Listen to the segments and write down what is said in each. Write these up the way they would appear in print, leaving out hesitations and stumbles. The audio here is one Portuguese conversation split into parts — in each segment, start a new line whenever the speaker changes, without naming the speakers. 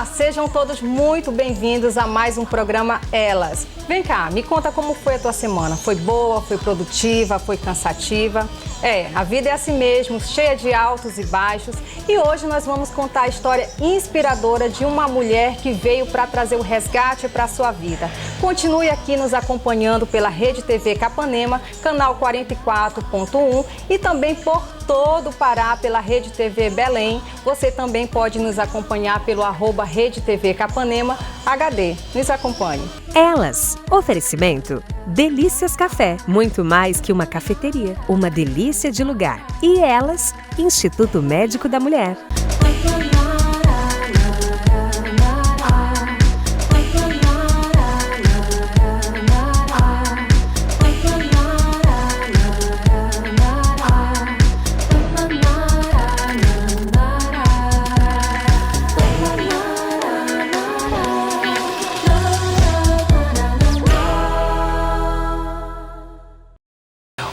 Olá, sejam todos muito bem-vindos a mais um programa Elas. Vem cá, me conta como foi a tua semana. Foi boa, foi produtiva, foi cansativa? A vida é assim mesmo, cheia de altos e baixos. E hoje nós vamos contar a história inspiradora de uma mulher que veio para trazer o resgate para a sua vida. Continue aqui nos acompanhando pela Rede TV Capanema, canal 44.1 e também por todo o Pará pela Rede TV Belém. Você também pode nos acompanhar pelo @Rede TV Capanema HD. Nos acompanhe.
Elas. Oferecimento Delícias Café. Muito mais que uma cafeteria. Uma delícia de lugar. E Elas, Instituto Médico da Mulher.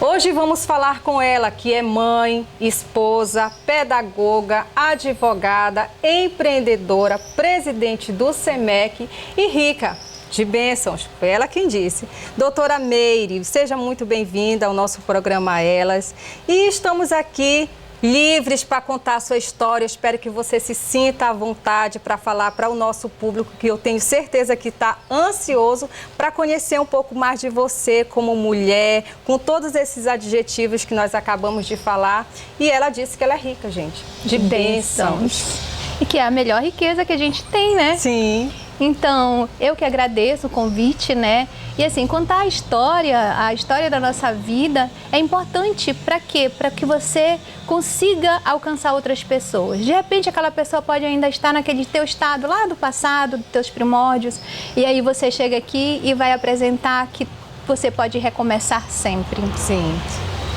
Hoje vamos falar com ela, que é mãe, esposa, pedagoga, advogada, empreendedora, presidente do SEMEC e rica de bênçãos. Foi ela quem disse. Doutora Meire, seja muito bem-vinda ao nosso programa Elas. E estamos aqui livres para contar a sua história. Eu espero que você se sinta à vontade para falar para o nosso público, que eu tenho certeza que está ansioso para conhecer um pouco mais de você como mulher, com todos esses adjetivos que nós acabamos de falar. E ela disse que ela é rica, gente, de bênçãos.
E que é a melhor riqueza que a gente tem, né?
Sim.
Então, eu que agradeço o convite, né? E assim, contar a história da nossa vida é importante para quê? Para que você consiga alcançar outras pessoas. De repente, aquela pessoa pode ainda estar naquele teu estado lá do passado, dos teus primórdios, e aí você chega aqui e vai apresentar que você pode recomeçar sempre.
Sim.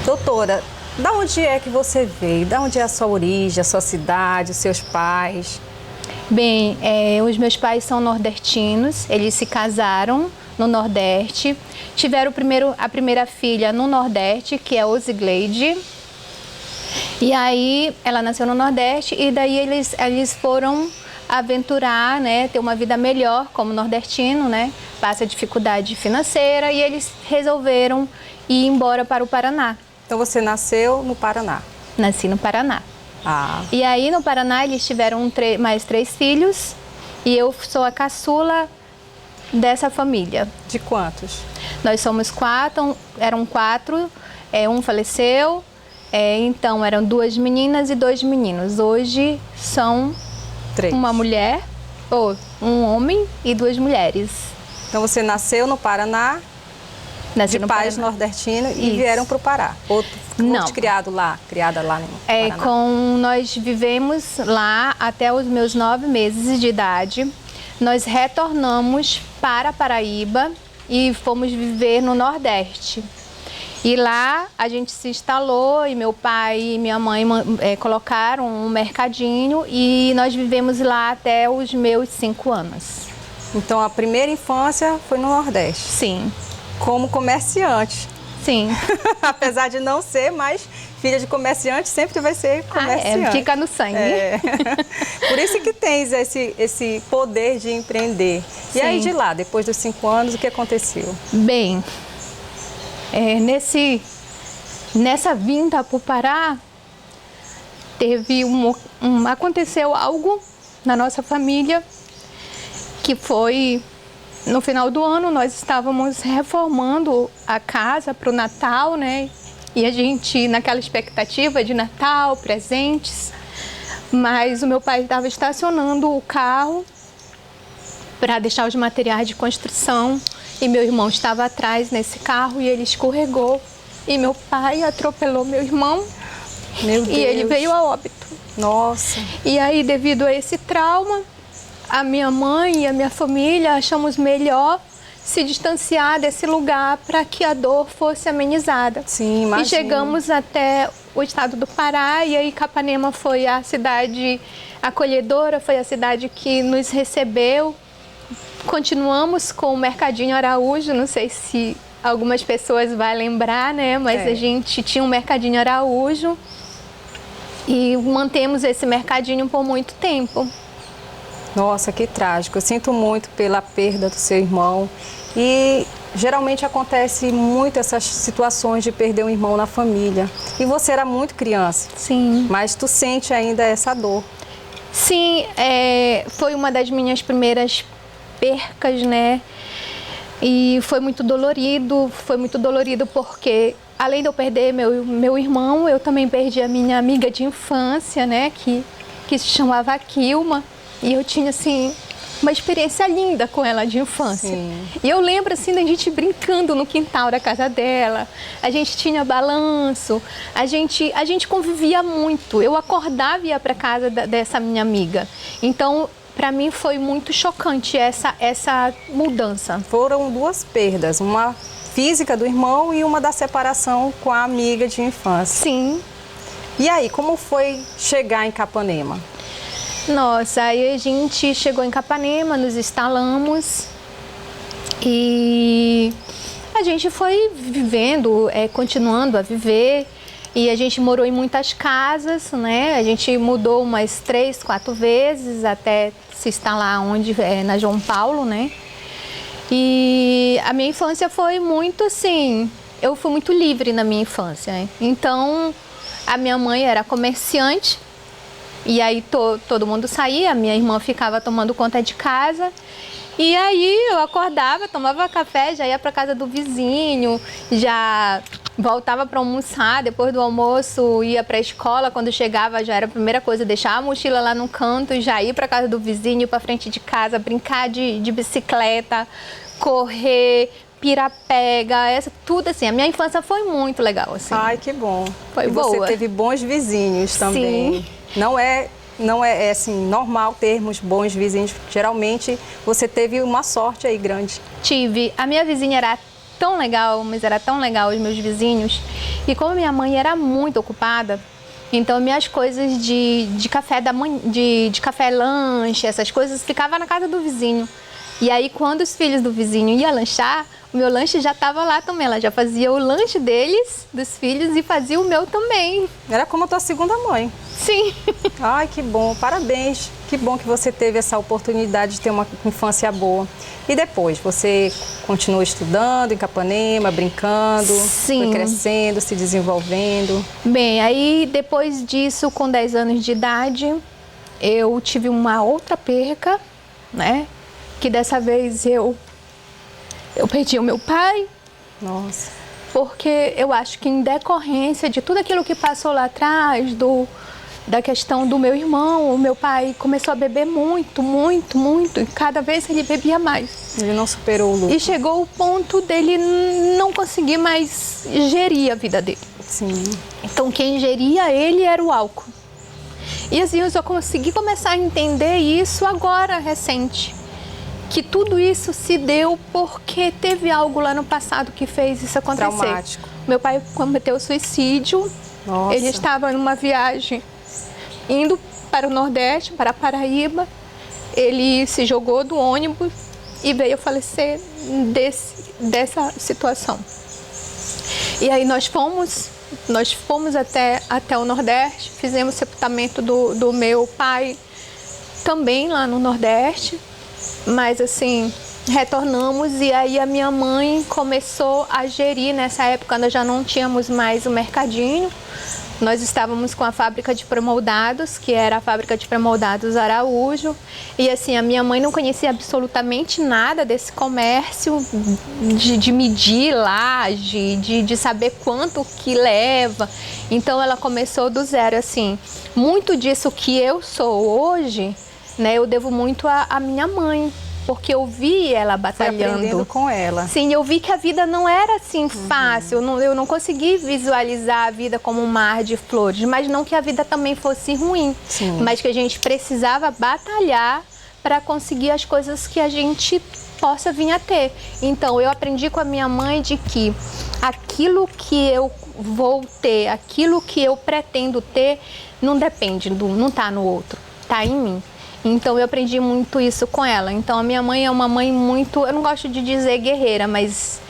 Doutora, da onde é que você veio? Da onde é a sua origem, a sua cidade, os seus pais?
Bem, os meus pais são nordestinos, eles se casaram no Nordeste, tiveram a primeira filha no Nordeste, que é Osigleide, e aí ela nasceu no Nordeste e daí eles foram aventurar, né, ter uma vida melhor como nordestino, né, passa dificuldade financeira e eles resolveram ir embora para o Paraná.
Então você nasceu no Paraná?
Nasci no Paraná.
Ah.
E aí no Paraná eles tiveram mais 3 filhos e eu sou a caçula dessa família.
De quantos?
Nós somos 4, eram 4, um faleceu, então eram 2 meninas e 2 meninos. Hoje são
3.
Uma mulher, um homem e 2 mulheres.
Então você nasceu no Paraná?
Nasci
de pais nordestinos e vieram para o Pará? Ou
não,
criada lá no Paraná?
Nós vivemos lá até os meus 9 meses de idade. Nós retornamos para Paraíba e fomos viver no Nordeste. E lá a gente se instalou e meu pai e minha mãe colocaram um mercadinho e nós vivemos lá até os meus 5 anos.
Então a primeira infância foi no Nordeste?
Sim.
Como comerciante.
Sim.
Apesar de não ser, mas filha de comerciante sempre vai ser comerciante.
Fica no sangue.
Por isso que tens esse poder de empreender.
Sim.
E aí de lá, depois dos 5 anos, o que aconteceu?
Bem, nessa vinda para o Pará, aconteceu algo na nossa família que foi... No final do ano, nós estávamos reformando a casa para o Natal, né? E a gente, naquela expectativa de Natal, presentes, mas o meu pai estava estacionando o carro para deixar os materiais de construção e meu irmão estava atrás nesse carro e ele escorregou e meu pai atropelou meu irmão.
Meu Deus.
E ele veio a óbito.
Nossa.
E aí, devido a esse trauma, a minha mãe e a minha família achamos melhor se distanciar desse lugar para que a dor fosse amenizada.
Sim, imagino.
E chegamos até o estado do Pará e aí Capanema foi a cidade acolhedora, foi a cidade que nos recebeu. Continuamos com o Mercadinho Araújo, não sei se algumas pessoas vão lembrar, né? Mas a gente tinha um Mercadinho Araújo e mantemos esse mercadinho por muito tempo.
Nossa, que trágico. Eu sinto muito pela perda do seu irmão. E geralmente acontece muito essas situações de perder um irmão na família. E você era muito criança.
Sim.
Mas tu sente ainda essa dor.
Sim, foi uma das minhas primeiras percas, né? E foi muito dolorido porque, além de eu perder meu irmão, eu também perdi a minha amiga de infância, né? Que se chamava Kilma. E eu tinha, assim, uma experiência linda com ela de infância.
Sim.
E eu lembro, assim, da gente brincando no quintal da casa dela. A gente tinha balanço, a gente convivia muito. Eu acordava e ia para casa dessa minha amiga. Então, para mim foi muito chocante essa mudança.
Foram duas perdas, uma física do irmão e uma da separação com a amiga de infância.
Sim.
E aí, como foi chegar em Capanema?
Nossa, aí a gente chegou em Capanema, nos instalamos e a gente foi vivendo, continuando a viver. E a gente morou em muitas casas, né? A gente mudou umas 3, 4 vezes até se instalar na João Paulo, né? E a minha infância foi muito assim, eu fui muito livre na minha infância, né? Então, a minha mãe era comerciante e aí todo mundo saía, minha irmã ficava tomando conta de casa. E aí eu acordava, tomava café, já ia para casa do vizinho, já voltava para almoçar, depois do almoço ia para a escola, quando chegava já era a primeira coisa, deixar a mochila lá no canto, já ir para casa do vizinho, ir para frente de casa, brincar de bicicleta, correr, pira-pega, tudo assim. A minha infância foi muito legal, assim.
Ai, que bom.
Foi
e você
boa.
teve bons vizinhos também.
Sim.
Não é assim, normal termos bons vizinhos. Geralmente você teve uma sorte aí grande.
Tive. A minha vizinha era tão legal, mas era tão legal os meus vizinhos. E como minha mãe era muito ocupada, então minhas coisas de café da manhã, de café lanche, essas coisas, ficava na casa do vizinho. E aí quando os filhos do vizinho iam lanchar, o meu lanche já estava lá também. Ela já fazia o lanche deles, dos filhos, e fazia o meu também.
Era como a tua segunda mãe.
Sim.
Ai, que bom, parabéns. Que bom que você teve essa oportunidade de ter uma infância boa. E depois, você continuou estudando em Capanema, brincando,
Sim.
foi crescendo, se desenvolvendo.
Bem, aí depois disso, com 10 anos de idade, eu tive uma outra perca, né? Que dessa vez eu perdi o meu pai.
Nossa.
Porque eu acho que em decorrência de tudo aquilo que passou lá atrás, da questão do meu irmão, o meu pai começou a beber muito, muito, muito, e cada vez ele bebia mais.
Ele não superou o luto.
E chegou o ponto dele não conseguir mais gerir a vida dele.
Sim.
Então quem geria ele era o álcool. E assim, eu só consegui começar a entender isso agora, recente. Que tudo isso se deu porque teve algo lá no passado que fez isso acontecer.
Traumático.
Meu pai cometeu suicídio.
Nossa.
Ele estava numa viagem indo para o Nordeste, para a Paraíba. Ele se jogou do ônibus e veio a falecer dessa situação. E aí nós fomos até o Nordeste, fizemos o sepultamento do meu pai também lá no Nordeste. Mas assim, retornamos e aí a minha mãe começou a gerir. Nessa época nós já não tínhamos mais o mercadinho. Nós estávamos com a fábrica de pré-moldados, que era a fábrica de pré-moldados Araújo. E assim, a minha mãe não conhecia absolutamente nada desse comércio, de medir laje, de saber quanto que leva. Então ela começou do zero, assim. Muito disso que eu sou hoje, né, eu devo muito à minha mãe, porque eu vi ela batalhando.
Foi aprendendo com ela.
Sim, eu vi que a vida não era assim fácil, eu não consegui visualizar a vida como um mar de flores, mas não que a vida também fosse ruim,
Sim.
mas que a gente precisava batalhar para conseguir as coisas que a gente possa vir a ter. Então, eu aprendi com a minha mãe de que aquilo que eu vou ter, aquilo que eu pretendo ter, não depende, não está no outro, está em mim. Então eu aprendi muito isso com ela. Então a minha mãe é uma mãe muito, eu não gosto de dizer guerreira, mas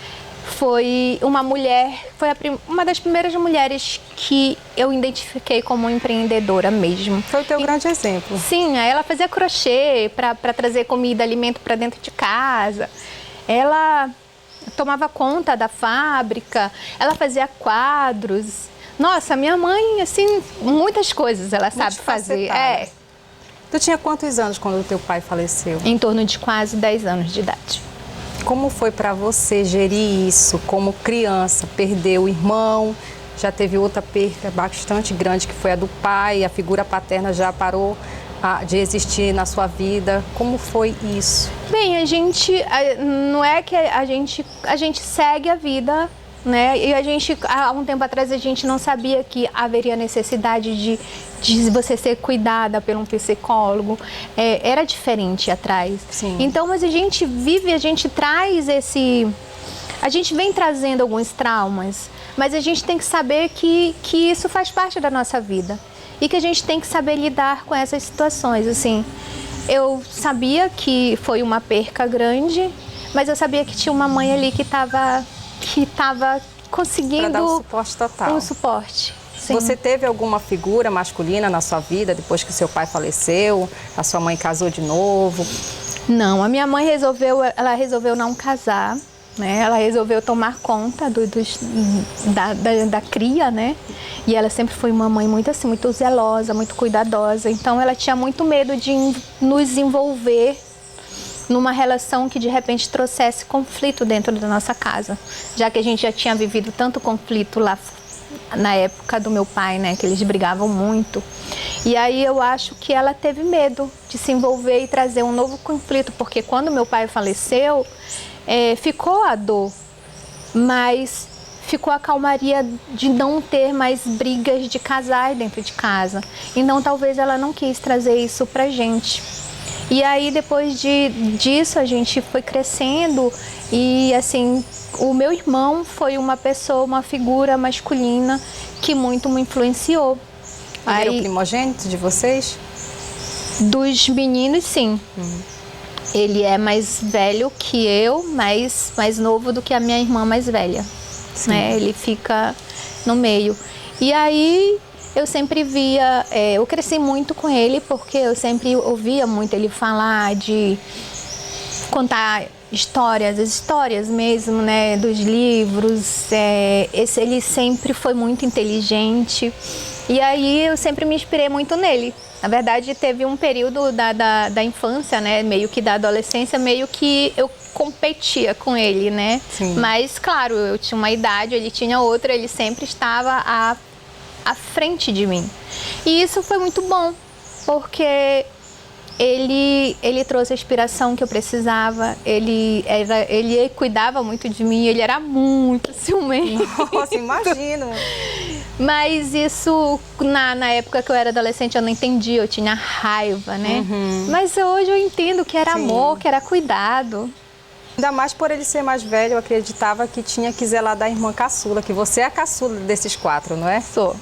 foi uma mulher, foi uma das primeiras mulheres que eu identifiquei como empreendedora mesmo.
Foi o teu grande exemplo.
Sim, ela fazia crochê para trazer comida, alimento para dentro de casa. Ela tomava conta da fábrica, ela fazia quadros. Nossa, minha mãe, assim, muitas coisas ela sabe fazer.
Tu tinha quantos anos quando o teu pai faleceu?
Em torno de quase 10 anos de idade.
Como foi para você gerir isso como criança? Perdeu o irmão, já teve outra perda bastante grande que foi a do pai, a figura paterna já parou de existir na sua vida. Como foi isso?
Bem, não é que a gente segue a vida, né? E há um tempo atrás, a gente não sabia que haveria necessidade de você ser cuidada por um psicólogo. Era diferente atrás.
Sim.
Então, mas a gente vive, a gente traz a gente vem trazendo alguns traumas, mas a gente tem que saber que isso faz parte da nossa vida. E que a gente tem que saber lidar com essas situações, assim. Eu sabia que foi uma perca grande, mas eu sabia que tinha uma mãe ali que estava conseguindo...
Para dar um suporte total.
Um suporte, sim.
Você teve alguma figura masculina na sua vida depois que seu pai faleceu? A sua mãe casou de novo?
Não, a minha mãe resolveu não casar, né? Ela resolveu tomar conta da cria, né? E ela sempre foi uma mãe muito assim, muito zelosa, muito cuidadosa. Então ela tinha muito medo de nos envolver numa relação que de repente trouxesse conflito dentro da nossa casa, já que a gente já tinha vivido tanto conflito lá na época do meu pai, né, que eles brigavam muito. E aí eu acho que ela teve medo de se envolver e trazer um novo conflito, porque quando meu pai faleceu, ficou a dor, mas ficou a calmaria de não ter mais brigas de casais dentro de casa. Então talvez ela não quis trazer isso pra gente. E aí, depois disso, a gente foi crescendo e, assim, o meu irmão foi uma figura masculina que muito me influenciou.
Ele era o primogênito de vocês?
Dos meninos, sim. Ele é mais velho que eu, mais novo do que a minha irmã mais velha. Né? Ele fica no meio. E aí... eu sempre via, eu cresci muito com ele porque eu sempre ouvia muito ele falar de contar histórias, as histórias mesmo, né, dos livros. Ele sempre foi muito inteligente e aí eu sempre me inspirei muito nele. Na verdade, teve um período da infância, né, meio que da adolescência, meio que eu competia com ele, né? Sim. Mas, claro, eu tinha uma idade, ele tinha outra, ele sempre estava à frente de mim. E isso foi muito bom, porque ele trouxe a inspiração que eu precisava, ele cuidava muito de mim, ele era muito ciumento.
Nossa, imagino!
Mas isso, na época que eu era adolescente, eu não entendia, eu tinha raiva, né? Mas hoje eu entendo que era amor, que era cuidado.
Ainda mais por ele ser mais velho, eu acreditava que tinha que zelar da irmã caçula, que você é a caçula desses 4, não é?
Sou.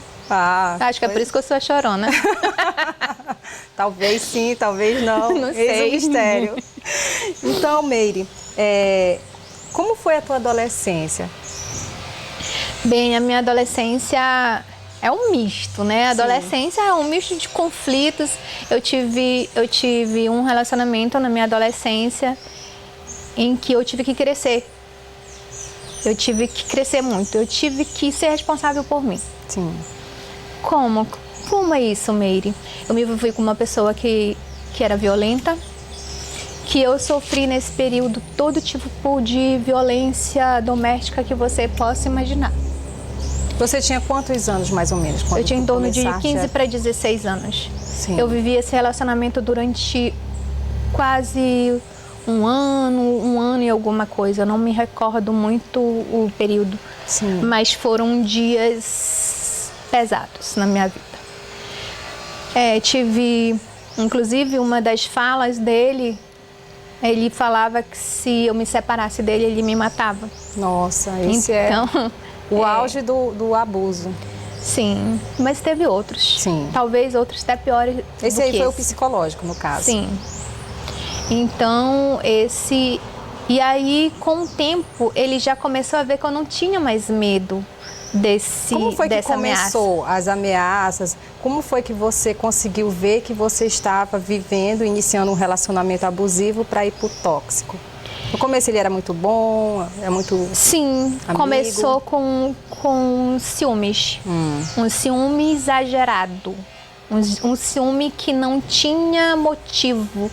Acho que é por isso que eu sou a chorona.
Talvez sim, talvez não.
Não sei.
Eis o mistério. Então, Meire, como foi a tua adolescência?
Bem, a minha adolescência é um misto, né? A adolescência é um misto de conflitos. Eu tive um relacionamento na minha adolescência em que eu tive que crescer. Eu tive que crescer muito. Eu tive que ser responsável por mim.
Sim.
Como é isso, Meire? Eu me envolvi com uma pessoa que era violenta, que eu sofri nesse período todo tipo de violência doméstica que você possa imaginar.
Você tinha quantos anos, mais ou menos?
Eu tinha em torno de 15 para 16 anos.
Sim.
Eu vivi esse relacionamento durante quase um ano e alguma coisa. Eu não me recordo muito o período.
Sim.
Mas foram dias pesados na minha vida. Tive, inclusive, uma das falas dele, ele falava que se eu me separasse dele, ele me matava.
Nossa, esse
então,
o auge do abuso.
Sim, mas teve outros.
Sim.
Talvez outros até piores do que
esse aí foi o psicológico, no caso.
Sim. Então, E aí, com o tempo, ele já começou a ver que eu não tinha mais medo
Como foi que
dessa
começou
ameaça.
as ameaças? Como foi que você conseguiu ver que você estava vivendo, iniciando um relacionamento abusivo para ir para o tóxico? No começo ele era muito bom, era muito
Sim,
amigo.
começou com ciúmes. Um ciúme exagerado. Um ciúme que não tinha motivo.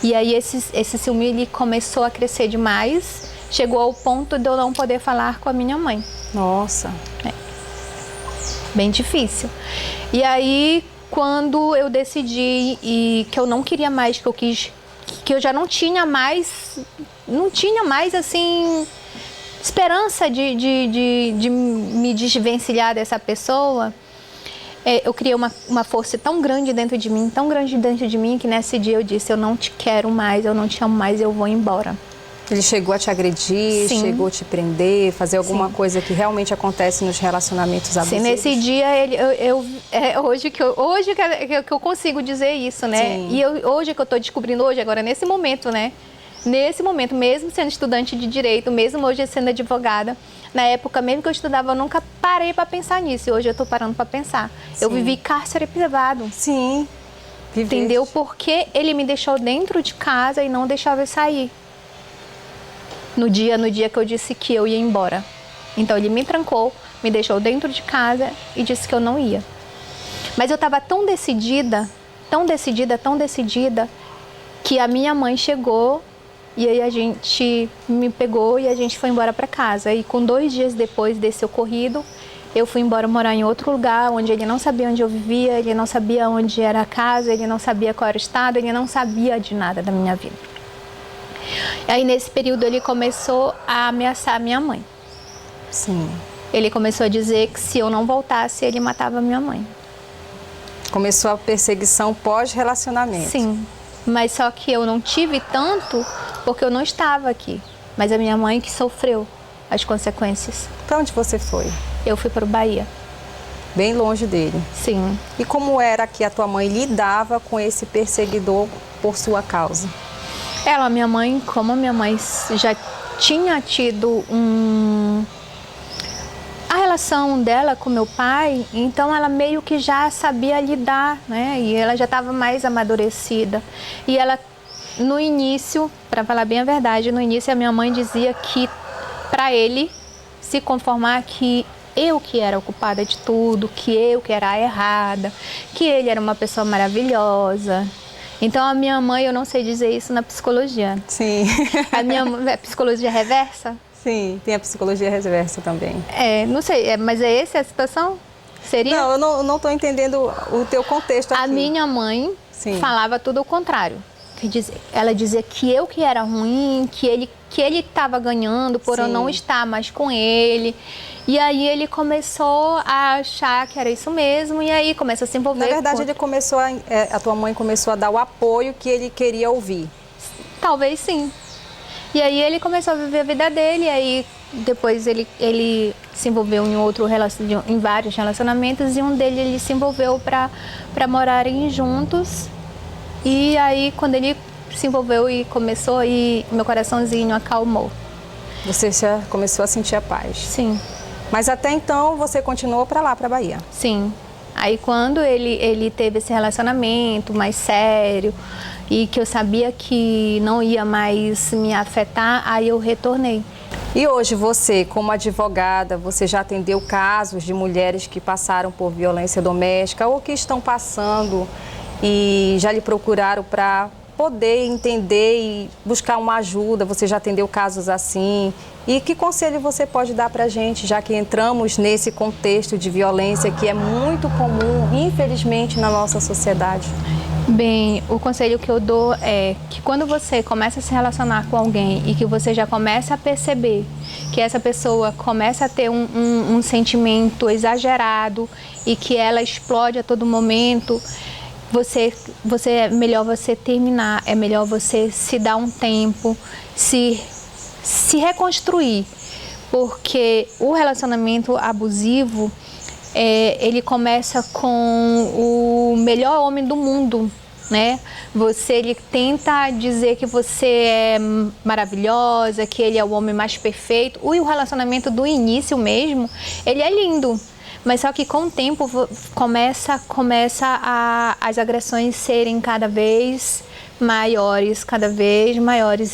E aí esse ciúme ele começou a crescer demais. Chegou ao ponto de eu não poder falar com a minha mãe.
Nossa.
Bem difícil. E aí, quando eu decidi que eu não queria mais, que eu já não tinha mais assim, esperança de me desvencilhar dessa pessoa, eu criei uma força tão grande dentro de mim, que nesse dia eu disse, eu não te quero mais, eu não te amo mais, eu vou embora.
Ele chegou a te agredir,
Sim.
chegou a te prender, fazer alguma
Sim.
coisa que realmente acontece nos relacionamentos abusivos?
Sim, nesse dia, hoje que eu consigo dizer isso, né?
Sim.
E hoje que eu estou descobrindo, agora nesse momento, né? Nesse momento, mesmo sendo estudante de direito, mesmo hoje sendo advogada, na época mesmo que eu estudava, eu nunca parei para pensar nisso. E hoje eu estou parando para pensar.
Sim.
Eu vivi cárcere privado.
Sim. Viveste.
Entendeu? Porque ele me deixou dentro de casa e não deixava eu sair. No dia que eu disse que eu ia embora. Então ele me trancou, me deixou dentro de casa e disse que eu não ia. Mas eu estava tão decidida, que a minha mãe chegou e aí a gente me pegou e a gente foi embora para casa. E com 2 dias depois desse ocorrido, eu fui embora morar em outro lugar, onde ele não sabia onde eu vivia, ele não sabia onde era a casa, ele não sabia qual era o estado, ele não sabia de nada da minha vida. E aí, nesse período, ele começou a ameaçar a minha mãe.
Sim.
Ele começou a dizer que se eu não voltasse, ele matava a minha mãe.
Começou a perseguição pós-relacionamento.
Sim, mas só que eu não tive tanto porque eu não estava aqui. Mas a minha mãe que sofreu as consequências.
Para onde você foi?
Eu fui para o Bahia.
Bem longe dele.
Sim.
E como era que a tua mãe lidava com esse perseguidor por sua causa?
Como a minha mãe já tinha tido a relação dela com meu pai, então ela meio que já sabia lidar, né? E ela já estava mais amadurecida. E ela, no início, para falar bem a verdade, no início a minha mãe dizia que para ele se conformar que eu que era a culpada de tudo, que eu que era a errada, que ele era uma pessoa maravilhosa. Então, a minha mãe, eu não sei dizer isso na psicologia.
Sim.
A psicologia reversa?
Sim, tem a psicologia reversa também.
Não sei, mas é essa a situação? Seria?
Não, eu não estou entendendo o teu contexto aqui.
A minha mãe falava tudo o contrário. Ela dizia que eu que era ruim, que ele estava ganhando por eu não estar mais com ele. E aí ele começou a achar que era isso mesmo, e aí começou a se envolver.
Na verdade, a tua mãe começou a dar o apoio que ele queria ouvir.
Talvez sim. E aí ele começou a viver a vida dele, e aí depois ele se envolveu em vários relacionamentos, e um deles ele se envolveu para morarem juntos. E aí quando ele se envolveu e começou, e meu coraçãozinho acalmou.
Você já começou a sentir a paz?
Sim.
Mas até então você continuou para lá, para a Bahia?
Sim. Aí quando ele teve esse relacionamento mais sério e que eu sabia que não ia mais me afetar, aí eu retornei.
E hoje você, como advogada, você já atendeu casos de mulheres que passaram por violência doméstica ou que estão passando e já lhe procuraram para poder entender e buscar uma ajuda? Você já atendeu casos assim? E que conselho você pode dar para a gente, já que entramos nesse contexto de violência que é muito comum, infelizmente, na nossa sociedade?
Bem, o conselho que eu dou é que quando você começa a se relacionar com alguém e que você já começa a perceber que essa pessoa começa a ter um sentimento exagerado e que ela explode a todo momento, é melhor você terminar, é melhor você se dar um tempo, se reconstruir, porque o relacionamento abusivo, ele começa com o melhor homem do mundo né? Ele tenta dizer que você é maravilhosa, que ele é o homem mais perfeito. O relacionamento do início mesmo, ele é lindo. Mas só que com o tempo começa as agressões serem cada vez maiores.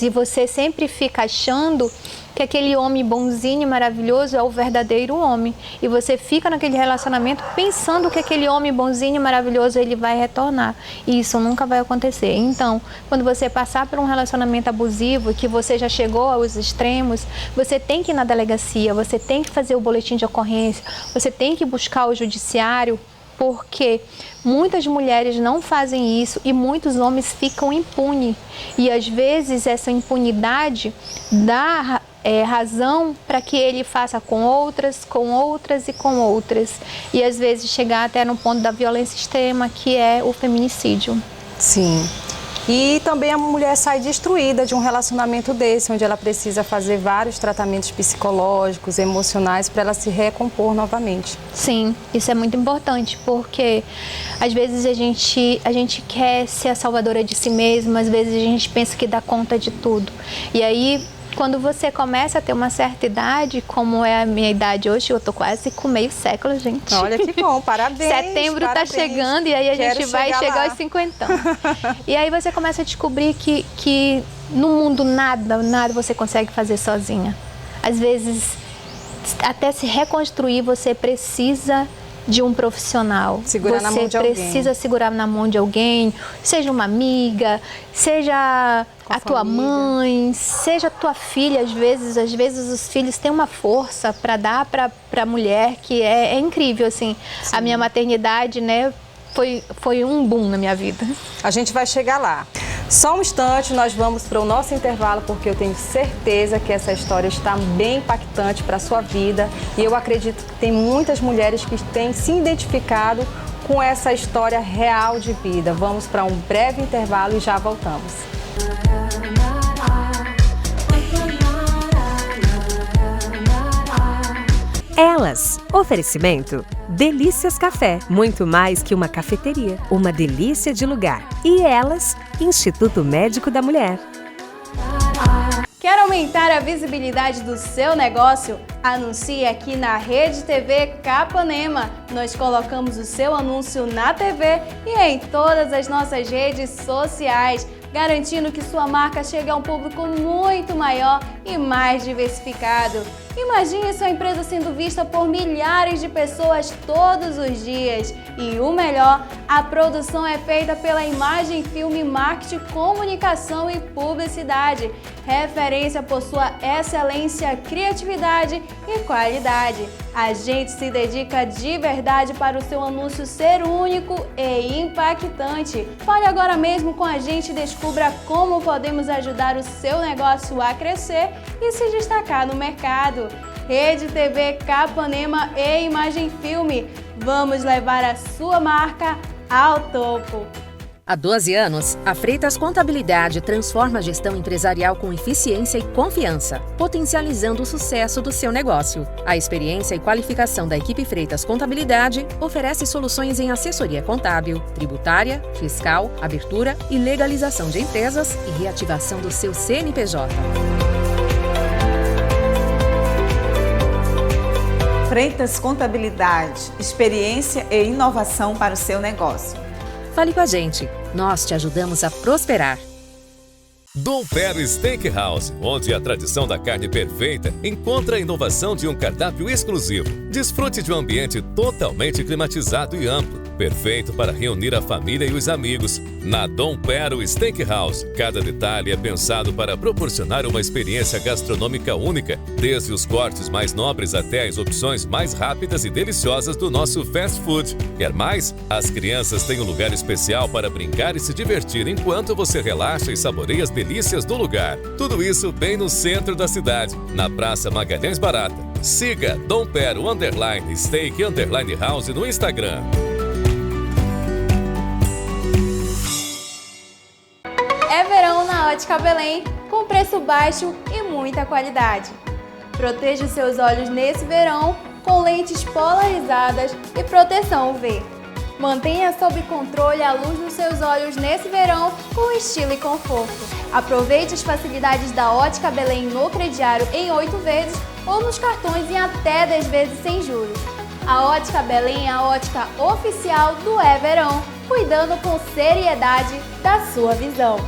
E você sempre fica achando que aquele homem bonzinho e maravilhoso é o verdadeiro homem. E você fica naquele relacionamento pensando que aquele homem bonzinho e maravilhoso ele vai retornar. E isso nunca vai acontecer. Então, quando você passar por um relacionamento abusivo, que você já chegou aos extremos, você tem que ir na delegacia, você tem que fazer o boletim de ocorrência, você tem que buscar o judiciário, porque muitas mulheres não fazem isso e muitos homens ficam impunes. E às vezes essa impunidade dá razão para que ele faça com outras. E às vezes chegar até no ponto da violência extrema, que é o feminicídio.
Sim. E também a mulher sai destruída de um relacionamento desse, onde ela precisa fazer vários tratamentos psicológicos, emocionais, para ela se recompor novamente.
Sim, isso é muito importante, porque às vezes a gente quer ser a salvadora de si mesma, às vezes a gente pensa que dá conta de tudo. E aí, quando você começa a ter uma certa idade, como é a minha idade hoje, eu tô quase com meio século, gente.
Olha que bom, parabéns.
Setembro tá chegando e aí a gente vai chegar aos 50. E aí você começa a descobrir que no mundo nada você consegue fazer sozinha. Às vezes, até se reconstruir, você precisa de um profissional.
Segurar na mão de alguém.
Você precisa segurar na mão de alguém, seja uma amiga, seja a tua mãe, seja a tua filha. Às vezes os filhos têm uma força para dar para a mulher que é incrível, assim. Sim. A minha maternidade, né, foi um boom na minha vida.
A gente vai chegar lá. Só um instante, nós vamos para o nosso intervalo, porque eu tenho certeza que essa história está bem impactante para a sua vida. E eu acredito que tem muitas mulheres que têm se identificado com essa história real de vida. Vamos para um breve intervalo e já voltamos.
Elas. Oferecimento. Delícias Café. Muito mais que uma cafeteria. Uma delícia de lugar. E Elas. Instituto Médico da Mulher.
Quer aumentar a visibilidade do seu negócio? Anuncie aqui na Rede TV Capanema. Nós colocamos o seu anúncio na TV e em todas as nossas redes sociais, garantindo que sua marca chegue a um público muito maior e mais diversificado. Imagine sua empresa sendo vista por milhares de pessoas todos os dias. E o melhor, a produção é feita pela Imagem Filme Marketing, Comunicação e Publicidade, referência por sua excelência, criatividade e qualidade. A gente se dedica de verdade para o seu anúncio ser único e impactante. Fale agora mesmo com a gente e descubra como podemos ajudar o seu negócio a crescer e se destacar no mercado. Rede TV Capanema e Imagem Filme. Vamos levar a sua marca ao topo.
Há 12 anos, a Freitas Contabilidade transforma a gestão empresarial com eficiência e confiança, potencializando o sucesso do seu negócio. A experiência e qualificação da equipe Freitas Contabilidade oferece soluções em assessoria contábil, tributária, fiscal, abertura e legalização de empresas e reativação do seu CNPJ.
Freitas Contabilidade, experiência e inovação para o seu negócio.
Fale com a gente, nós te ajudamos a prosperar.
Dom Pero Steakhouse, onde a tradição da carne perfeita encontra a inovação de um cardápio exclusivo. Desfrute de um ambiente totalmente climatizado e amplo, perfeito para reunir a família e os amigos. Na Dom Pero Steakhouse, cada detalhe é pensado para proporcionar uma experiência gastronômica única, desde os cortes mais nobres até as opções mais rápidas e deliciosas do nosso fast food. Quer mais? As crianças têm um lugar especial para brincar e se divertir enquanto você relaxa e saboreia as delícias do lugar. Tudo isso bem no centro da cidade, na Praça Magalhães Barata. Siga Dom Pero _Steak _House no Instagram.
É verão na Ótica Belém, com preço baixo e muita qualidade. Proteja os seus olhos nesse verão com lentes polarizadas e proteção UV. Mantenha sob controle a luz dos seus olhos nesse verão com estilo e conforto. Aproveite as facilidades da Ótica Belém no crediário em 8 vezes ou nos cartões em até 10 vezes sem juros. A Ótica Belém é a ótica oficial do É Verão, cuidando com seriedade da sua visão.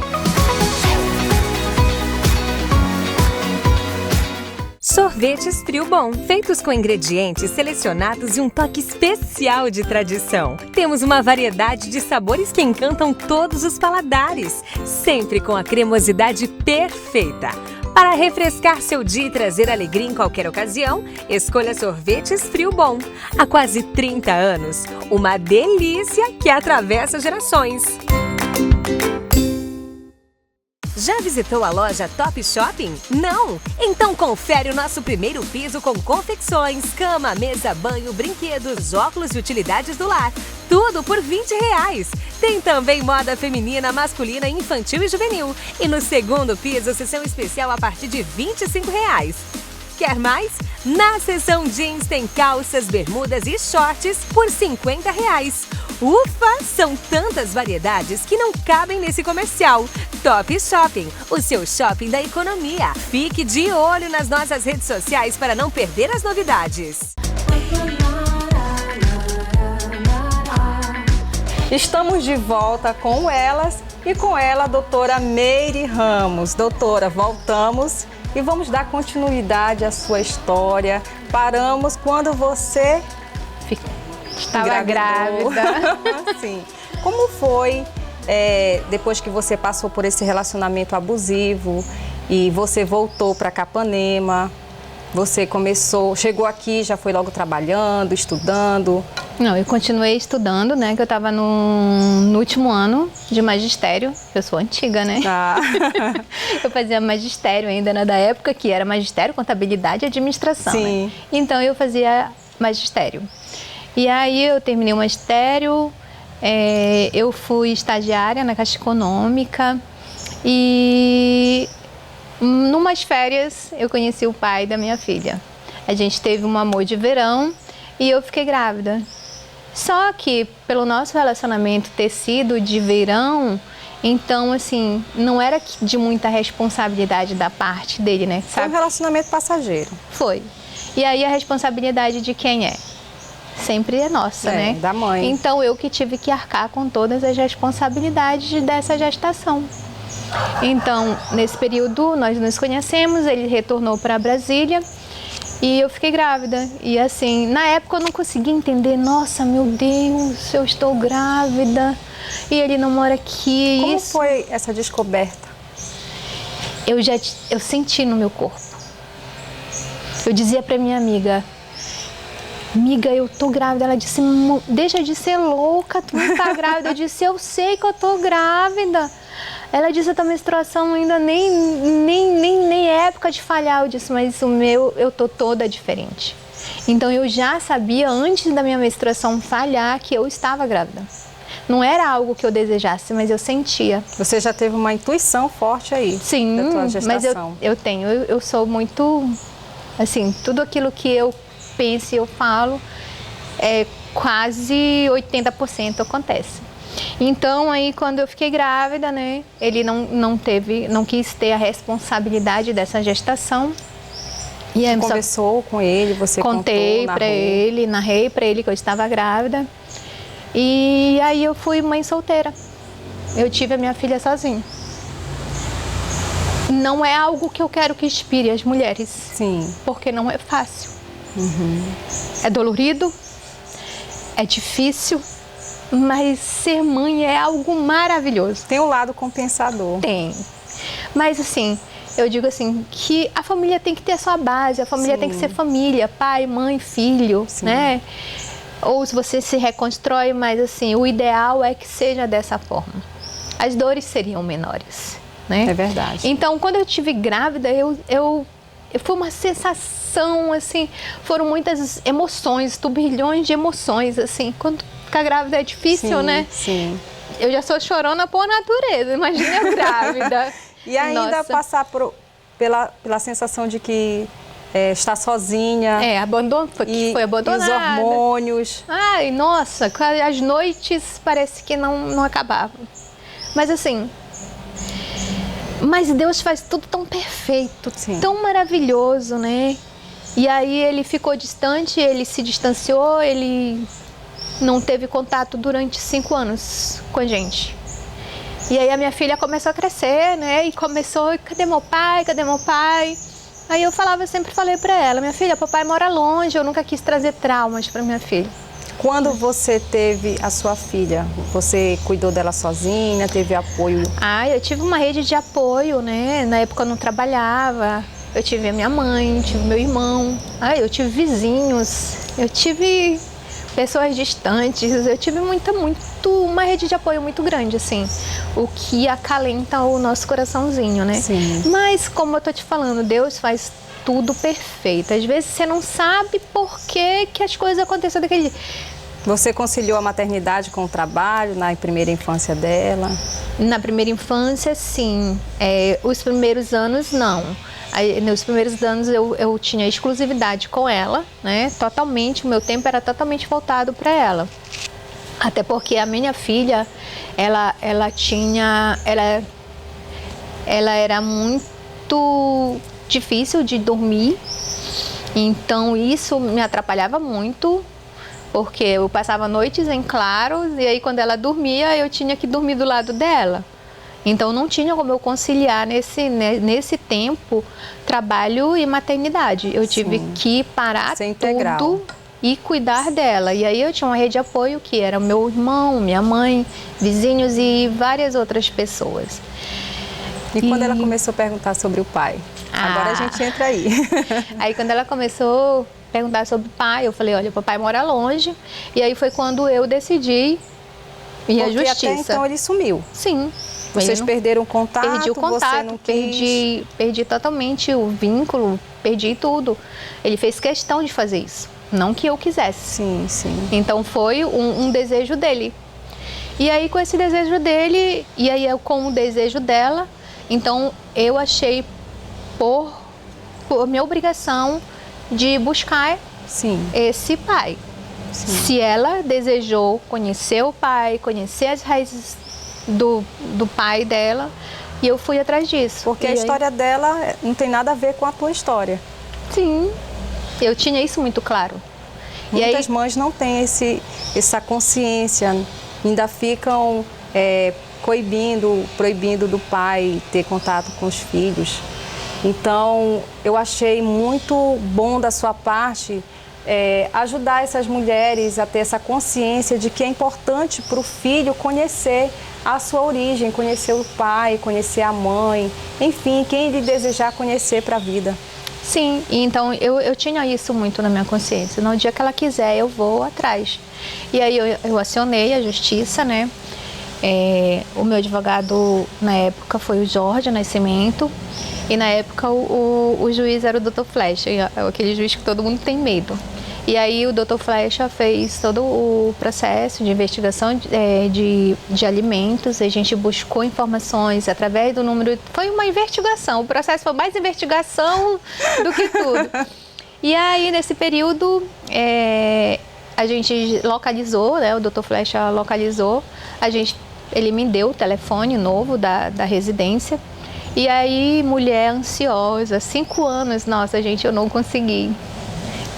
Sorvetes Frio Bom, feitos com ingredientes selecionados e um toque especial de tradição. Temos uma variedade de sabores que encantam todos os paladares, sempre com a cremosidade perfeita. Para refrescar seu dia e trazer alegria em qualquer ocasião, escolha Sorvetes Frio Bom. Há quase 30 anos, uma delícia que atravessa gerações. Já visitou a loja Top Shopping? Não? Então confere o nosso primeiro piso com confecções, cama, mesa, banho, brinquedos, óculos e utilidades do lar. Tudo por R$20. Tem também moda feminina, masculina, infantil e juvenil. E no segundo piso, sessão especial a partir de R$25. Quer mais? Na seção jeans tem calças, bermudas e shorts por R$50. Ufa! São tantas variedades que não cabem nesse comercial. Top Shopping, o seu shopping da economia. Fique de olho nas nossas redes sociais para não perder as novidades.
Estamos de volta com elas e com ela, a doutora Meire Ramos. Doutora, voltamos e vamos dar continuidade à sua história. Paramos quando você
estava grávida.
Sim. Como foi depois que você passou por esse relacionamento abusivo e você voltou para Capanema? Você chegou aqui, já foi logo trabalhando, estudando?
Não, eu continuei estudando, né? Que eu estava no último ano de magistério. Eu sou antiga, né?
Ah.
Eu fazia magistério ainda, né, da época que era magistério, contabilidade e administração.
Sim.
Né? Então eu fazia magistério. E aí eu terminei o magistério, eu fui estagiária na Caixa Econômica e numas férias eu conheci o pai da minha filha. A gente teve um amor de verão e eu fiquei grávida. Só que pelo nosso relacionamento ter sido de verão, então assim, não era de muita responsabilidade da parte dele, né?
Foi um relacionamento passageiro.
Foi. E aí a responsabilidade de quem é? Sempre é nossa, né?
Da mãe.
Então eu que tive que arcar com todas as responsabilidades dessa gestação. Então, nesse período, nós nos conhecemos, ele retornou para Brasília e eu fiquei grávida. E assim, na época eu não conseguia entender, nossa, meu Deus, eu estou grávida e ele não mora aqui.
Como foi essa descoberta?
Eu senti no meu corpo. Eu dizia para minha amiga, eu tô grávida. Ela disse, deixa de ser louca, tu não tá grávida. Eu disse, eu sei que eu tô grávida. Ela disse, a tua menstruação ainda nem é época de falhar. Eu disse, mas o meu, eu tô toda diferente. Então eu já sabia, antes da minha menstruação falhar, que eu estava grávida. Não era algo que eu desejasse, mas eu sentia.
Você já teve uma intuição forte aí?
Sim,
da tua gestação.
Mas eu tenho. Eu sou muito, assim, tudo aquilo que eu penso e eu falo, quase 80% acontece. Então, aí, quando eu fiquei grávida, né, ele não quis ter a responsabilidade dessa gestação. E aí,
conversou com ele, você
contei para ele, narrei para ele que eu estava grávida. E aí eu fui mãe solteira. Eu tive a minha filha sozinha. Não é algo que eu quero que inspire as mulheres.
Sim.
Porque não é fácil. É dolorido, é difícil, mas ser mãe é algo maravilhoso.
Tem um lado compensador.
Tem. Mas assim, eu digo assim, que a família tem que ter a sua base, a família
Sim.
tem que ser família, pai, mãe, filho, Sim. né? Ou se você se reconstrói, mas assim, o ideal é que seja dessa forma. As dores seriam menores, né?
É verdade.
Então, quando eu estive grávida, foi uma sensação, assim, foram muitas emoções, turbilhões de emoções, assim. Quando ficar grávida é difícil,
sim,
né?
Sim.
Eu já sou chorona por natureza, imagina eu grávida.
E ainda
Nossa.
passar pela sensação de que estar sozinha.
Foi abandonada.
E os hormônios.
Ai, nossa, as noites parece que não acabavam. Mas assim, mas Deus faz tudo tão perfeito,
Sim.
tão maravilhoso, né? E aí ele ficou distante, ele se distanciou, ele não teve contato durante 5 anos com a gente. E aí a minha filha começou a crescer, né? E começou, cadê meu pai? Cadê meu pai? Aí eu sempre falei pra ela, minha filha, papai mora longe, eu nunca quis trazer traumas pra minha filha.
Quando você teve a sua filha, você cuidou dela sozinha, teve apoio?
Eu tive uma rede de apoio, né? Na época eu não trabalhava, eu tive a minha mãe, tive meu irmão, eu tive vizinhos, eu tive pessoas distantes, eu tive uma rede de apoio muito grande, assim, o que acalenta o nosso coraçãozinho, né?
Sim.
Mas, como eu tô te falando, Deus faz tudo perfeito. Às vezes você não sabe por que as coisas acontecem daquele jeito.
Você conciliou a maternidade com o trabalho na primeira infância dela?
Na primeira infância, sim. Os primeiros anos, não. Nos primeiros anos eu tinha exclusividade com ela, né? Totalmente, o meu tempo era totalmente voltado para ela. Até porque a minha filha, ela era muito difícil de dormir, então isso me atrapalhava muito, porque eu passava noites em claro e aí quando ela dormia eu tinha que dormir do lado dela. Então não tinha como eu conciliar nesse tempo trabalho e maternidade. Eu tive que parar tudo e cuidar dela. E aí eu tinha uma rede de apoio que era meu irmão, minha mãe, vizinhos e várias outras pessoas.
E quando ela começou a perguntar sobre o pai? Agora a gente entra aí.
Aí quando ela começou a perguntar sobre o pai, eu falei, olha, o papai mora longe. E aí foi quando eu decidi ir à justiça.
Até então ele sumiu.
Sim.
Vocês perderam o contato?
Perdi o contato,
você não quis...
perdi totalmente o vínculo, perdi tudo. Ele fez questão de fazer isso, não que eu quisesse.
Sim, sim.
Então foi um desejo dele. E aí com esse desejo dele, e aí com o desejo dela, então eu achei por minha obrigação de buscar esse pai. Sim. Se ela desejou conhecer o pai, conhecer as raízes do pai dela, e eu fui atrás disso.
Porque a história dela não tem nada a ver com a tua história.
Sim, eu tinha isso muito claro.
Muitas mães não têm essa consciência, ainda ficam proibindo do pai ter contato com os filhos. Então, eu achei muito bom da sua parte ajudar essas mulheres a ter essa consciência de que é importante para o filho conhecer a sua origem, conhecer o pai, conhecer a mãe, enfim, quem ele desejar conhecer para a vida.
Sim, então eu tinha isso muito na minha consciência. No dia que ela quiser, eu vou atrás. E aí eu acionei a justiça, né? O meu advogado na época foi o Jorge Nascimento. E na época o juiz era o Dr. Flecha, aquele juiz que todo mundo tem medo. E aí o Dr. Flecha fez todo o processo de investigação de alimentos. A gente buscou informações através do número... Foi uma investigação, o processo foi mais investigação do que tudo. E aí nesse período a gente localizou, né? O Dr. Flecha localizou, ele me deu o telefone novo da residência. E aí, mulher ansiosa, 5 anos, nossa, gente, eu não consegui.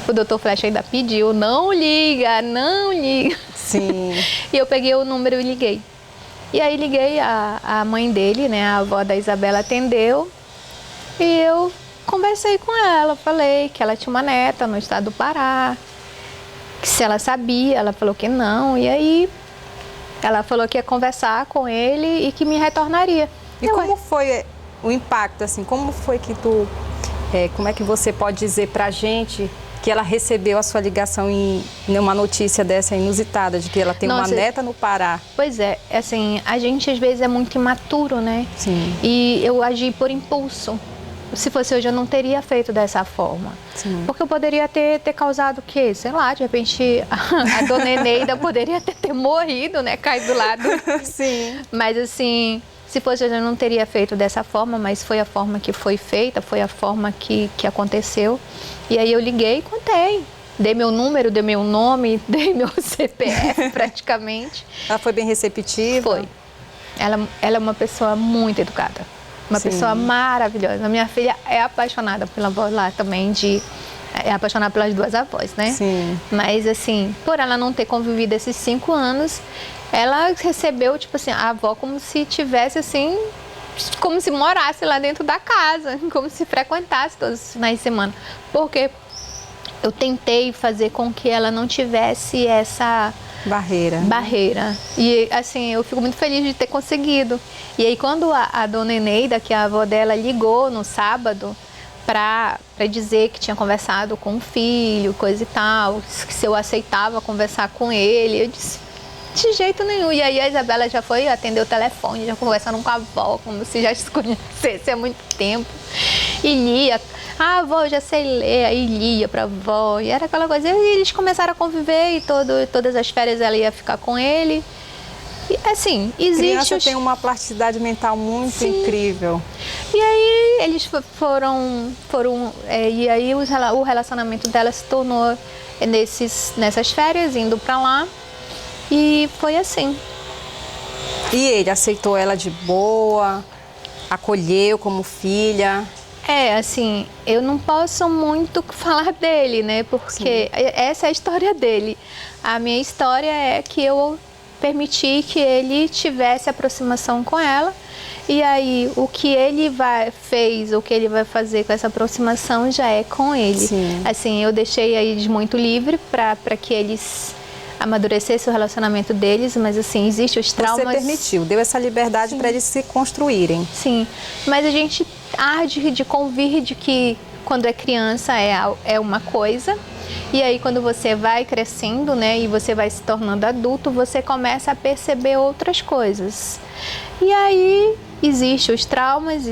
O Dr. Flecha ainda pediu, não liga.
Sim.
E eu peguei o número e liguei. E aí liguei, a mãe dele, né, a avó da Isabela atendeu. E eu conversei com ela, falei que ela tinha uma neta no estado do Pará. Que se ela sabia, ela falou que não. E aí, ela falou que ia conversar com ele e que me retornaria.
E como foi o impacto, assim, como foi que como é que você pode dizer pra gente que ela recebeu a sua ligação em uma notícia dessa inusitada, de que ela tem uma neta no Pará?
Pois é, assim, a gente às vezes é muito imaturo, né?
Sim.
E eu agi por impulso. Se fosse hoje, eu não teria feito dessa forma.
Sim.
Porque eu poderia ter causado o quê? Sei lá, de repente a dona Eneida poderia ter morrido, né? Caído do lado.
Sim.
Mas assim, Se fosse, eu não teria feito dessa forma, mas foi a forma que foi feita, foi a forma que aconteceu. E aí eu liguei e contei. Dei meu número, dei meu nome, dei meu CPF praticamente.
Ela foi bem receptiva?
Foi. Ela é uma pessoa muito educada. Uma pessoa maravilhosa. A minha filha é apaixonada pela avó lá também, é apaixonada pelas duas avós, né?
Sim.
Mas assim, por ela não ter convivido esses 5 anos, ela recebeu, tipo assim, a avó como se tivesse assim, como se morasse lá dentro da casa, como se frequentasse todos os finais de semana. Porque eu tentei fazer com que ela não tivesse essa barreira. E assim, eu fico muito feliz de ter conseguido. E aí quando a dona Eneida, que é a avó dela, ligou no sábado para dizer que tinha conversado com o filho, coisa e tal, que se eu aceitava conversar com ele, eu disse, de jeito nenhum. E aí a Isabela já foi atender o telefone, já conversando com a avó, como se já se conhecesse há muito tempo. E lia, avó, já sei ler, aí lia pra avó, e era aquela coisa. E eles começaram a conviver e todas as férias ela ia ficar com ele. E assim, existe...
Criança tem uma plasticidade mental muito incrível.
E aí eles foram e aí o relacionamento dela se tornou nessas férias, indo pra lá. E foi assim.
E ele aceitou ela de boa, acolheu como filha?
Assim, eu não posso muito falar dele, né? Porque essa é a história dele. A minha história é que eu permiti que ele tivesse aproximação com ela. E aí, o que ele fez, o que ele vai fazer com essa aproximação já é com ele.
Sim.
Assim, eu deixei eles muito livre para que eles amadurecessem o relacionamento deles, mas assim, existem os traumas...
Você permitiu, deu essa liberdade para eles se construírem.
Sim, mas a gente arde de convir de que quando é criança é uma coisa, e aí quando você vai crescendo, né, e você vai se tornando adulto, você começa a perceber outras coisas. E aí existe os traumas,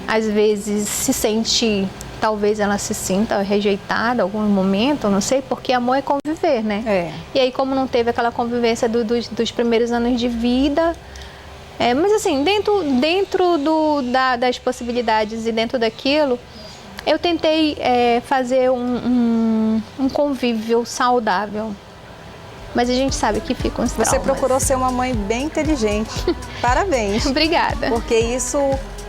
às vezes se sente, talvez ela se sinta rejeitada em algum momento, não sei, porque amor é conviver, né? E aí como não teve aquela convivência dos primeiros anos de vida, mas assim, dentro das possibilidades e dentro daquilo, eu tentei fazer um convívio saudável. Mas a gente sabe que fica uns traumas.
Você procurou ser uma mãe bem inteligente. Parabéns.
Obrigada.
Porque isso,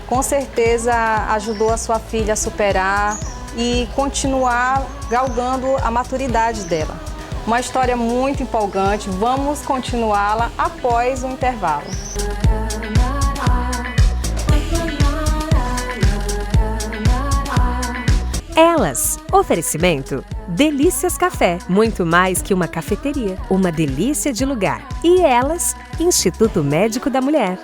com certeza, ajudou a sua filha a superar e continuar galgando a maturidade dela. Uma história muito empolgante. Vamos continuá-la após o intervalo.
Elas. Oferecimento. Delícias Café. Muito mais que uma cafeteria. Uma delícia de lugar. E Elas. Instituto Médico da Mulher.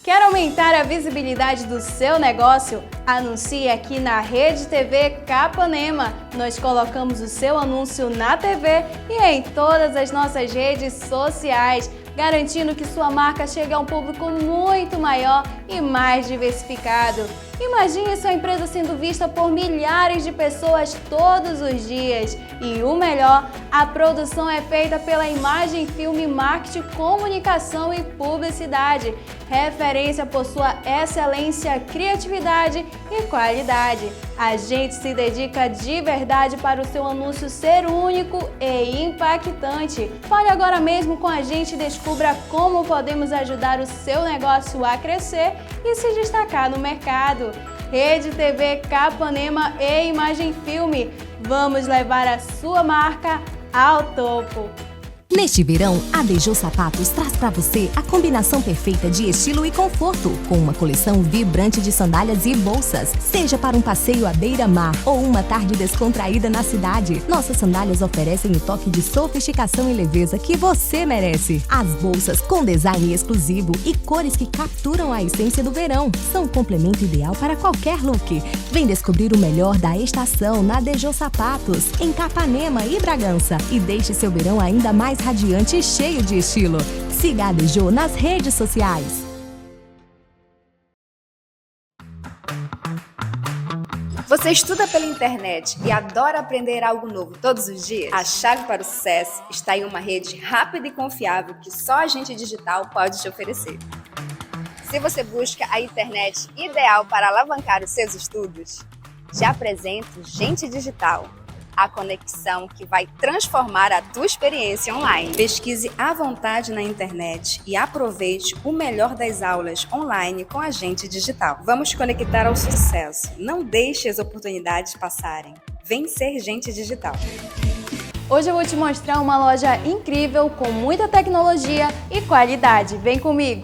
Quer aumentar a visibilidade do seu negócio? Anuncie aqui na Rede TV Capanema. Nós colocamos o seu anúncio na TV e em todas as nossas redes sociais, garantindo que sua marca chegue a um público muito maior e mais diversificado. Imagine sua empresa sendo vista por milhares de pessoas todos os dias. E o melhor, a produção é feita pela Imagem Filme Marketing, Comunicação e Publicidade, referência por sua excelência, criatividade e qualidade. A gente se dedica de verdade para o seu anúncio ser único e impactante. Fale agora mesmo com a gente e descubra como podemos ajudar o seu negócio a crescer e se destacar no mercado. Rede TV Capanema e Imagem Filme. Vamos levar a sua marca ao topo.
Neste verão, a Dejô Sapatos traz para você a combinação perfeita de estilo e conforto, com uma coleção vibrante de sandálias e bolsas. Seja para um passeio à beira-mar ou uma tarde descontraída na cidade, nossas sandálias oferecem o toque de sofisticação e leveza que você merece. As bolsas com design exclusivo e cores que capturam a essência do verão são um complemento ideal para qualquer look. Vem descobrir o melhor da estação na Dejô Sapatos, em Capanema e Bragança, e deixe seu verão ainda mais radiante e cheio de estilo. Siga a Dejô nas redes sociais.
Você estuda pela internet e adora aprender algo novo todos os dias? A chave para o sucesso está em uma rede rápida e confiável que só a Gente Digital pode te oferecer. Se você busca a internet ideal para alavancar os seus estudos, te apresento Gente Digital, a conexão que vai transformar a tua experiência online. Pesquise à vontade na internet e aproveite o melhor das aulas online com a Gente Digital. Vamos te conectar ao sucesso. Não deixe as oportunidades passarem. Vem ser Gente Digital. Hoje eu vou te mostrar uma loja incrível com muita tecnologia e qualidade. Vem comigo!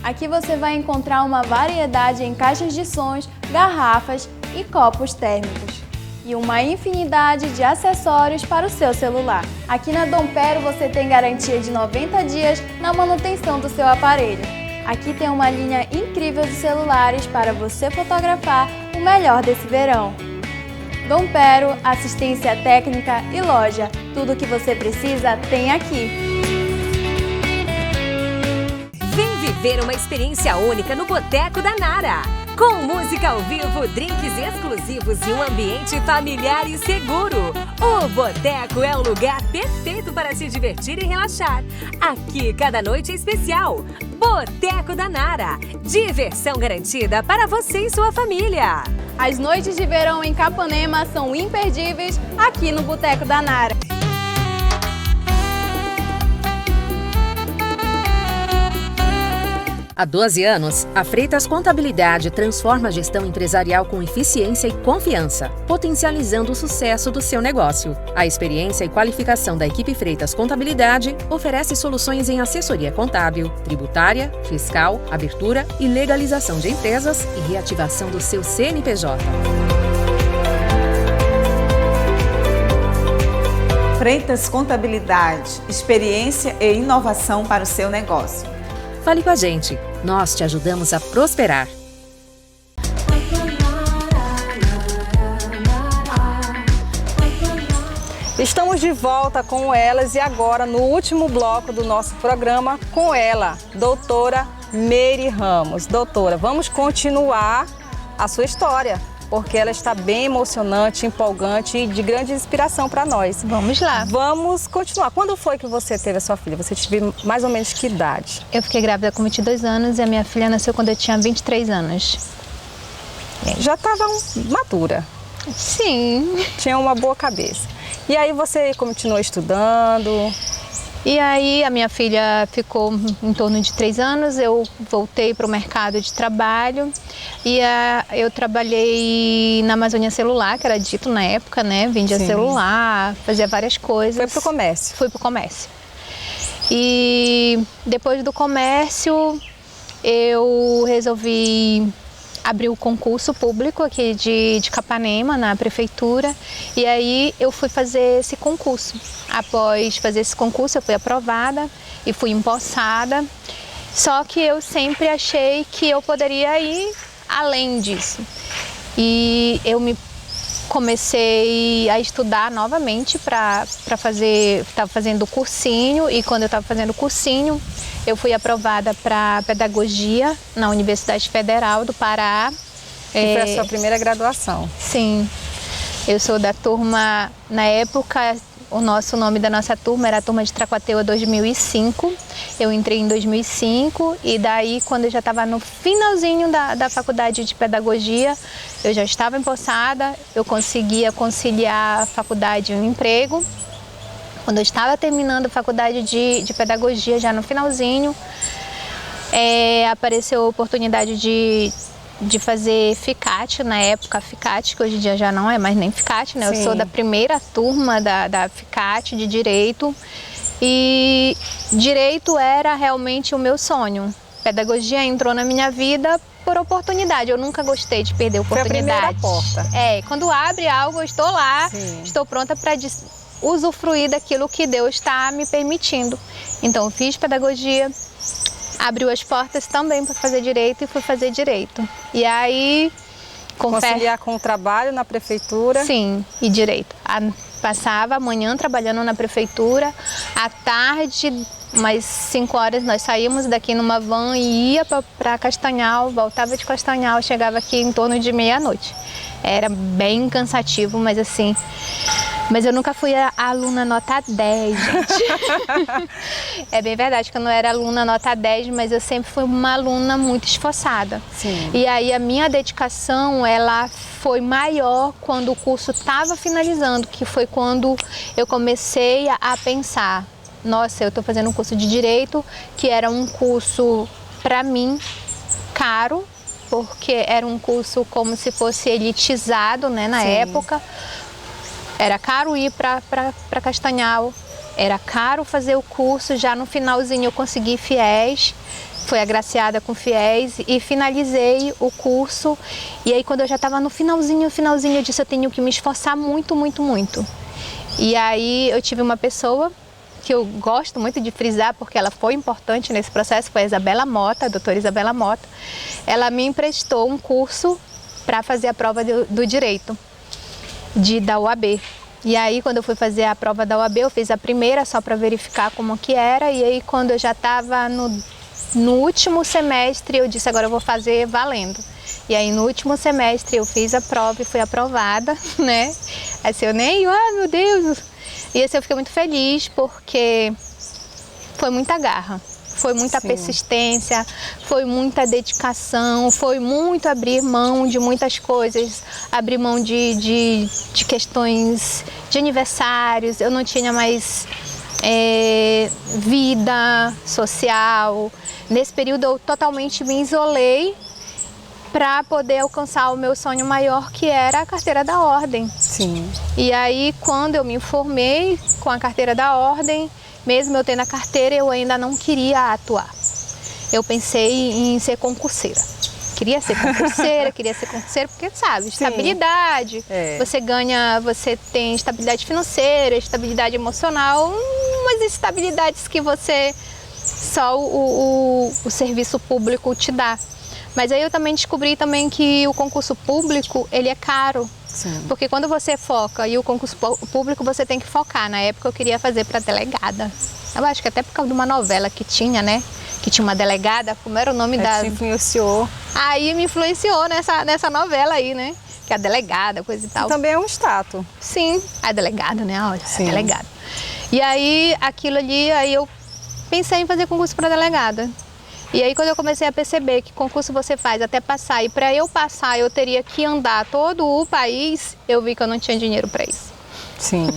Aqui você vai encontrar uma variedade em caixas de sons, garrafas e copos térmicos. E uma infinidade de acessórios para o seu celular. Aqui na Dom Pero você tem garantia de 90 dias na manutenção do seu aparelho. Aqui tem uma linha incrível de celulares para você fotografar o melhor desse verão. Dom Pero, assistência técnica e loja. Tudo o que você precisa tem aqui.
Vem viver uma experiência única no Boteco da Nara. Com música ao vivo, drinks exclusivos e um ambiente familiar e seguro. O Boteco é o lugar perfeito para se divertir e relaxar. Aqui, cada noite é especial. Boteco da Nara. Diversão garantida para você e sua família.
As noites de verão em Capanema são imperdíveis aqui no Boteco da Nara.
Há 12 anos, a Freitas Contabilidade transforma a gestão empresarial com eficiência e confiança, potencializando o sucesso do seu negócio. A experiência e qualificação da equipe Freitas Contabilidade oferece soluções em assessoria contábil, tributária, fiscal, abertura e legalização de empresas e reativação do seu CNPJ.
Freitas Contabilidade, experiência e inovação para o seu negócio.
Fale com a gente, nós te ajudamos a prosperar.
Estamos de volta com elas e agora no último bloco do nosso programa com ela, doutora Meire Ramos. Doutora, vamos continuar a sua história, porque ela está bem emocionante, empolgante e de grande inspiração para nós.
Vamos lá.
Vamos continuar. Quando foi que você teve a sua filha? Você teve mais ou menos que idade?
Eu fiquei grávida com 22 anos e a minha filha nasceu quando eu tinha 23 anos.
Já estava madura.
Sim.
Tinha uma boa cabeça. E aí você continuou estudando?
E aí a minha filha ficou em torno de 3 anos, eu voltei para o mercado de trabalho e eu trabalhei na Amazônia Celular, que era dito na época, né? Vendia celular, fazia várias coisas.
Foi para o comércio?
Fui para o comércio. E depois do comércio eu resolvi abrir o concurso público aqui de Capanema, na prefeitura, e aí eu fui fazer esse concurso. Após fazer esse concurso, eu fui aprovada e fui empossada, só que eu sempre achei que eu poderia ir além disso. E eu comecei a estudar novamente para fazer, estava fazendo o cursinho, e quando eu estava fazendo o cursinho, eu fui aprovada para pedagogia na Universidade Federal do Pará.
E foi a sua primeira graduação?
Sim, eu sou da turma, na época, o nome da nossa turma era a turma de Tracuateua 2005. Eu entrei em 2005 e daí, quando eu já estava no finalzinho da faculdade de pedagogia, eu já estava empossada, eu conseguia conciliar a faculdade e o emprego. Quando eu estava terminando a faculdade de pedagogia, já no finalzinho, apareceu a oportunidade de fazer FICAT, na época FICAT, que hoje em dia já não é mais nem FICAT, né? Sim. Eu sou da primeira turma da FICAT de Direito, e Direito era realmente o meu sonho. Pedagogia entrou na minha vida por oportunidade, eu nunca gostei de perder oportunidade.
Foi a primeira porta.
Quando abre algo, eu estou lá, estou pronta para usufruir daquilo que Deus está me permitindo. Então, eu fiz pedagogia, abriu as portas também para fazer direito e fui fazer direito. E aí,
Conciliar com o trabalho na prefeitura?
Sim, e direito. Passava a manhã trabalhando na prefeitura, à tarde, umas 5 horas, nós saímos daqui numa van e ia para Castanhal, voltava de Castanhal, chegava aqui em torno de meia-noite. Era bem cansativo, mas assim... Mas eu nunca fui a aluna nota 10, gente. É bem verdade que eu não era aluna nota 10, mas eu sempre fui uma aluna muito esforçada.
Sim.
E aí a minha dedicação, ela foi maior quando o curso estava finalizando, que foi quando eu comecei a pensar, nossa, eu estou fazendo um curso de Direito, que era um curso, para mim, caro, porque era um curso como se fosse elitizado, né, na época. Era caro ir para Castanhal, era caro fazer o curso, já no finalzinho eu consegui FIES, fui agraciada com FIES e finalizei o curso. E aí quando eu já estava no finalzinho, eu disse, eu tenho que me esforçar muito, muito, muito. E aí eu tive uma pessoa que eu gosto muito de frisar, porque ela foi importante nesse processo, foi a Isabela Mota, a doutora Isabela Mota. Ela me emprestou um curso para fazer a prova do direito. Da UAB. E aí quando eu fui fazer a prova da UAB, eu fiz a primeira só para verificar como que era, e aí quando eu já estava no último semestre, eu disse, agora eu vou fazer valendo. E aí no último semestre eu fiz a prova e fui aprovada, né? Assim eu nem, meu Deus! E assim eu fiquei muito feliz porque foi muita garra. Foi muita persistência, foi muita dedicação, foi muito abrir mão de muitas coisas, abrir mão de questões de aniversários, eu não tinha mais vida social. Nesse período eu totalmente me isolei para poder alcançar o meu sonho maior, que era a carteira da ordem.
Sim.
E aí quando eu me formei com a carteira da ordem, mesmo eu tendo a carteira, eu ainda não queria atuar. Eu pensei em ser concurseira. Queria ser concurseira, porque sabe, estabilidade. Você ganha, você tem estabilidade financeira, estabilidade emocional, umas estabilidades que você só o serviço público te dá. Mas aí eu também descobri também que o concurso público, ele é caro.
Sim.
Porque quando você foca e o concurso público você tem que focar. Na época eu queria fazer para delegada. Eu acho que até por causa de uma novela que tinha, né? Que tinha uma delegada, como era o nome da...
Te influenciou.
Aí me influenciou nessa novela aí, né? Que é a delegada, coisa e tal.
E também é um status.
Sim, a delegada, né? Olha, a delegada. E aí aquilo ali, aí eu pensei em fazer concurso para delegada. E aí quando eu comecei a perceber que concurso você faz até passar, e para eu passar eu teria que andar todo o país, eu vi que eu não tinha dinheiro para isso.
Sim.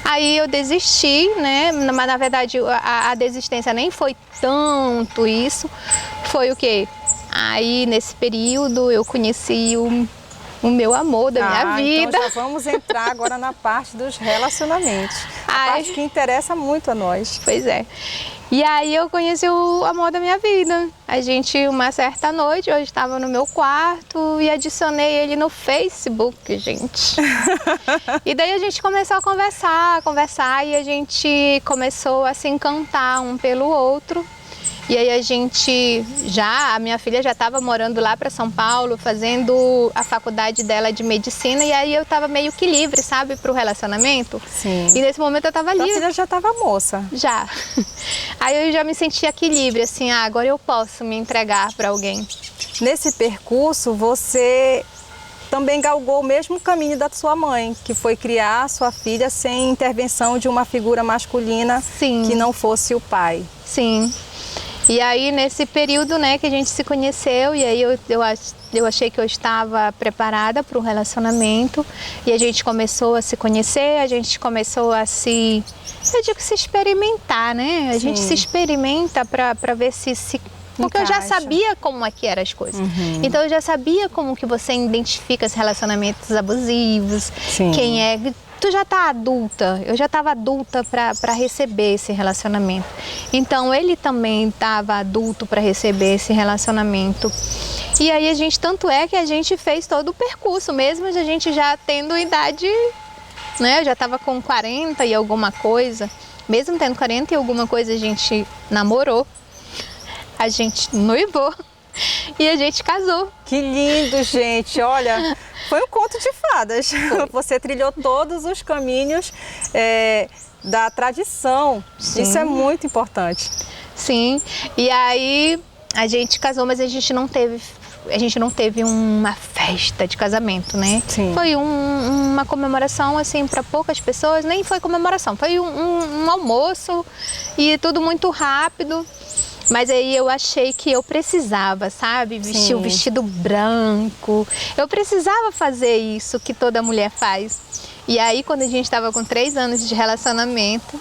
Aí eu desisti, né? Mas na verdade a desistência nem foi tanto isso. Foi o quê? Aí nesse período eu conheci o meu amor da minha vida.
Então já vamos entrar agora na parte dos relacionamentos. A parte que interessa muito a nós.
Pois é. E aí eu conheci o amor da minha vida. A gente, uma certa noite, eu estava no meu quarto e adicionei ele no Facebook, gente. E daí a gente começou a conversar e a gente começou a se encantar um pelo outro. E aí a minha filha já estava morando lá para São Paulo, fazendo a faculdade dela de medicina, e aí eu estava meio que livre, sabe, para o relacionamento.
Sim.
E nesse momento eu estava livre.
A filha já estava moça.
Já. Aí eu já me sentia aqui livre, assim, agora eu posso me entregar para alguém.
Nesse percurso, você também galgou o mesmo caminho da sua mãe, que foi criar sua filha sem intervenção de uma figura masculina.
Sim.
Que não fosse o pai.
Sim. E aí nesse período, né, que a gente se conheceu, e aí eu achei que eu estava preparada para um relacionamento, e a gente começou a se conhecer, a gente começou a se experimentar, né? A gente se experimenta para ver se porque eu já sabia como é que eram as coisas. Então eu já sabia como que você identifica os relacionamentos abusivos, quem é... Tu já tá adulta, eu já estava adulta para receber esse relacionamento. Então ele também estava adulto para receber esse relacionamento. E aí tanto é que a gente fez todo o percurso, mesmo a gente já tendo idade, né? Eu já estava com 40 e alguma coisa. Mesmo tendo 40 e alguma coisa, a gente namorou, a gente noivou. E a gente casou.
Que lindo, gente. Olha, foi um conto de fadas. Você trilhou todos os caminhos da tradição.
Sim.
Isso é muito importante.
Sim. E aí a gente casou, mas a gente não teve uma festa de casamento, né?
Sim.
Foi uma comemoração, assim, para poucas pessoas. Nem foi comemoração, foi um almoço e tudo muito rápido. Mas aí eu achei que eu precisava, sabe? Vestir o vestido branco. Eu precisava fazer isso que toda mulher faz. E aí, quando a gente estava com 3 anos de relacionamento,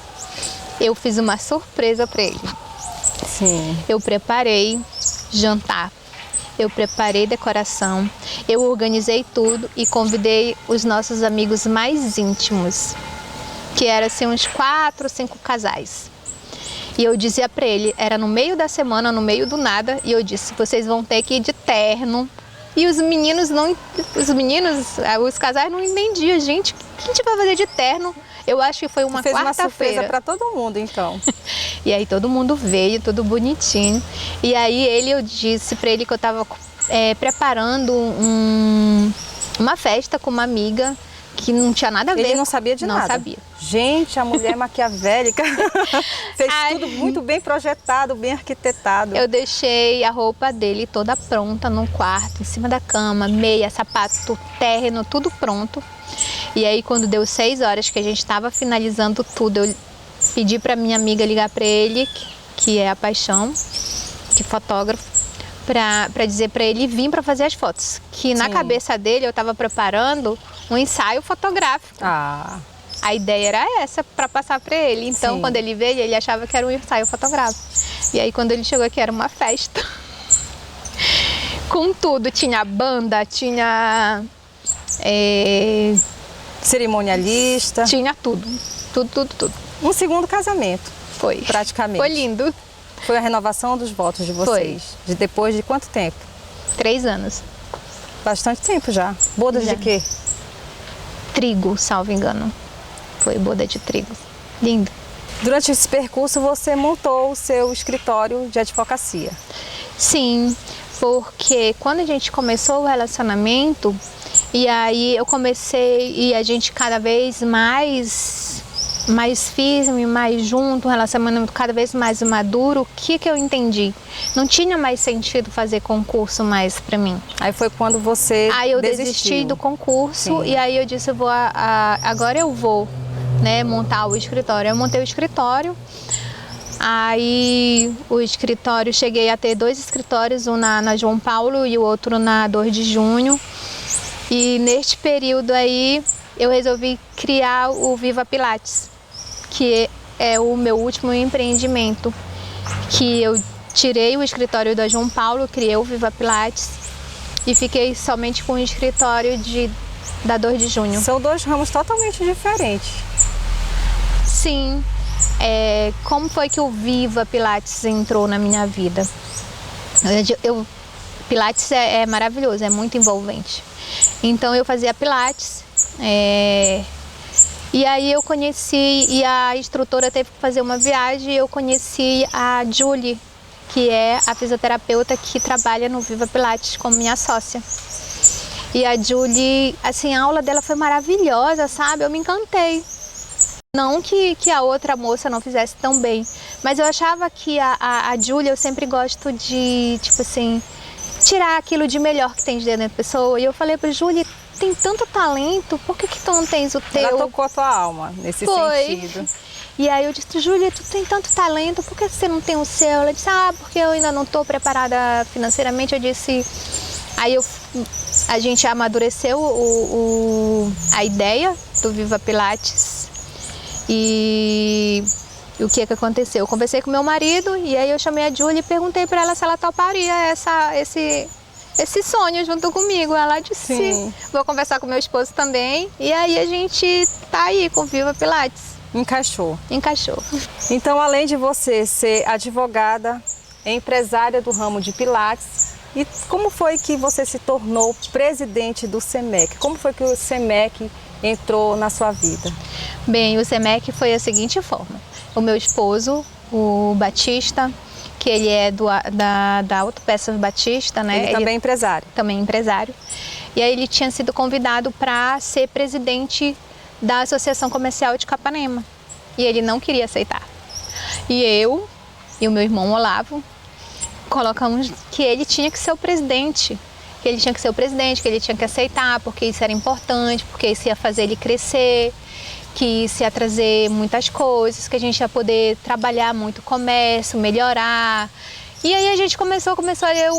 eu fiz uma surpresa para ele.
Sim.
Eu preparei jantar. Eu preparei decoração, eu organizei tudo e convidei os nossos amigos mais íntimos, que eram assim uns 4 ou 5 casais. E eu dizia para ele, era no meio da semana, no meio do nada, e eu disse, vocês vão ter que ir de terno. E os casais não entendiam, gente, o que a gente vai fazer de terno? Eu acho que foi uma quarta-feira. Fez uma surpresa
para todo mundo, então.
E aí todo mundo veio, tudo bonitinho. E aí eu disse para ele que eu estava preparando uma festa com uma amiga que não tinha nada a ver.
Ele não sabia de nada?
Não sabia.
Gente, a mulher maquiavélica fez tudo muito bem projetado, bem arquitetado.
Eu deixei a roupa dele toda pronta no quarto, em cima da cama, meia, sapato, terno, tudo pronto. E aí quando deu 6 horas que a gente estava finalizando tudo, eu pedi para minha amiga ligar para ele, que é a Paixão, que é fotógrafo, para dizer para ele vir para fazer as fotos. Que na cabeça dele eu estava preparando um ensaio fotográfico.
Ah.
A ideia era essa, para passar para ele. Então, quando ele veio, ele achava que era um ensaio fotográfico. E aí, quando ele chegou aqui, era uma festa. Com tudo. Tinha banda, tinha...
cerimonialista.
Tinha tudo. Tudo.
Um segundo casamento.
Foi.
Praticamente.
Foi lindo.
Foi a renovação dos votos de vocês.
Foi.
Depois de quanto tempo?
3 anos.
Bastante tempo já. Bodas de quê?
Trigo, salvo engano. Foi boda de trigo. Lindo.
Durante esse percurso, você montou o seu escritório de advocacia.
Sim, porque quando a gente começou o relacionamento, e aí eu comecei, e a gente cada vez mais firme, mais junto, um relacionamento cada vez mais maduro, o que eu entendi? Não tinha mais sentido fazer concurso mais para mim.
Aí foi quando você
Aí eu desisti do concurso. Sim. E aí eu disse, agora eu vou, né, montar o escritório. Eu montei o escritório. Aí o escritório, cheguei a ter 2 escritórios, um na João Paulo e o outro na 2 de Junho. E neste período aí eu resolvi criar o Viva Pilates, que é o meu último empreendimento, que eu tirei o escritório da João Paulo, criei o Viva Pilates e fiquei somente com o escritório da 2 de Junho.
São 2 ramos totalmente diferentes.
Sim. Como foi que o Viva Pilates entrou na minha vida? Pilates é maravilhoso, é muito envolvente. Então eu fazia Pilates, e aí eu conheci, e a instrutora teve que fazer uma viagem, e eu conheci a Julie, que é a fisioterapeuta que trabalha no Viva Pilates como minha sócia. E a Julie, assim, a aula dela foi maravilhosa, sabe? Eu me encantei. Não que a outra moça não fizesse tão bem, mas eu achava que a Julie, eu sempre gosto de, tipo assim, tirar aquilo de melhor que tem de dentro da pessoa. E eu falei pra Julie, tem tanto talento, por que tu não tens o teu?
Ela tocou a tua alma nesse sentido.
E aí eu disse, Júlia, tu tem tanto talento, por que você não tem o seu? Ela disse, porque eu ainda não estou preparada financeiramente. Eu disse, aí a gente amadureceu a ideia do Viva Pilates. E o que aconteceu? Eu conversei com meu marido e aí eu chamei a Júlia e perguntei para ela se ela toparia esse sonho junto comigo. Ela disse, sim, vou conversar com meu esposo também. E aí a gente tá aí com o Viva Pilates.
Encaixou.
Então,
além de você ser advogada, empresária do ramo de Pilates, e como foi que você se tornou presidente do SEMEC? Como foi que o SEMEC entrou na sua vida?
Bem, o SEMEC foi da seguinte forma. O meu esposo, o Batista, que ele é da Autopeças Batista, né?
Ele também é empresário.
Também empresário. E aí ele tinha sido convidado para ser presidente da Associação Comercial de Capanema. E ele não queria aceitar. E eu e o meu irmão Olavo colocamos que ele tinha que ser o presidente. Que ele tinha que ser o presidente, que ele tinha que aceitar, porque isso era importante, porque isso ia fazer ele crescer, que isso ia trazer muitas coisas, que a gente ia poder trabalhar muito o comércio, melhorar. E aí a gente começou,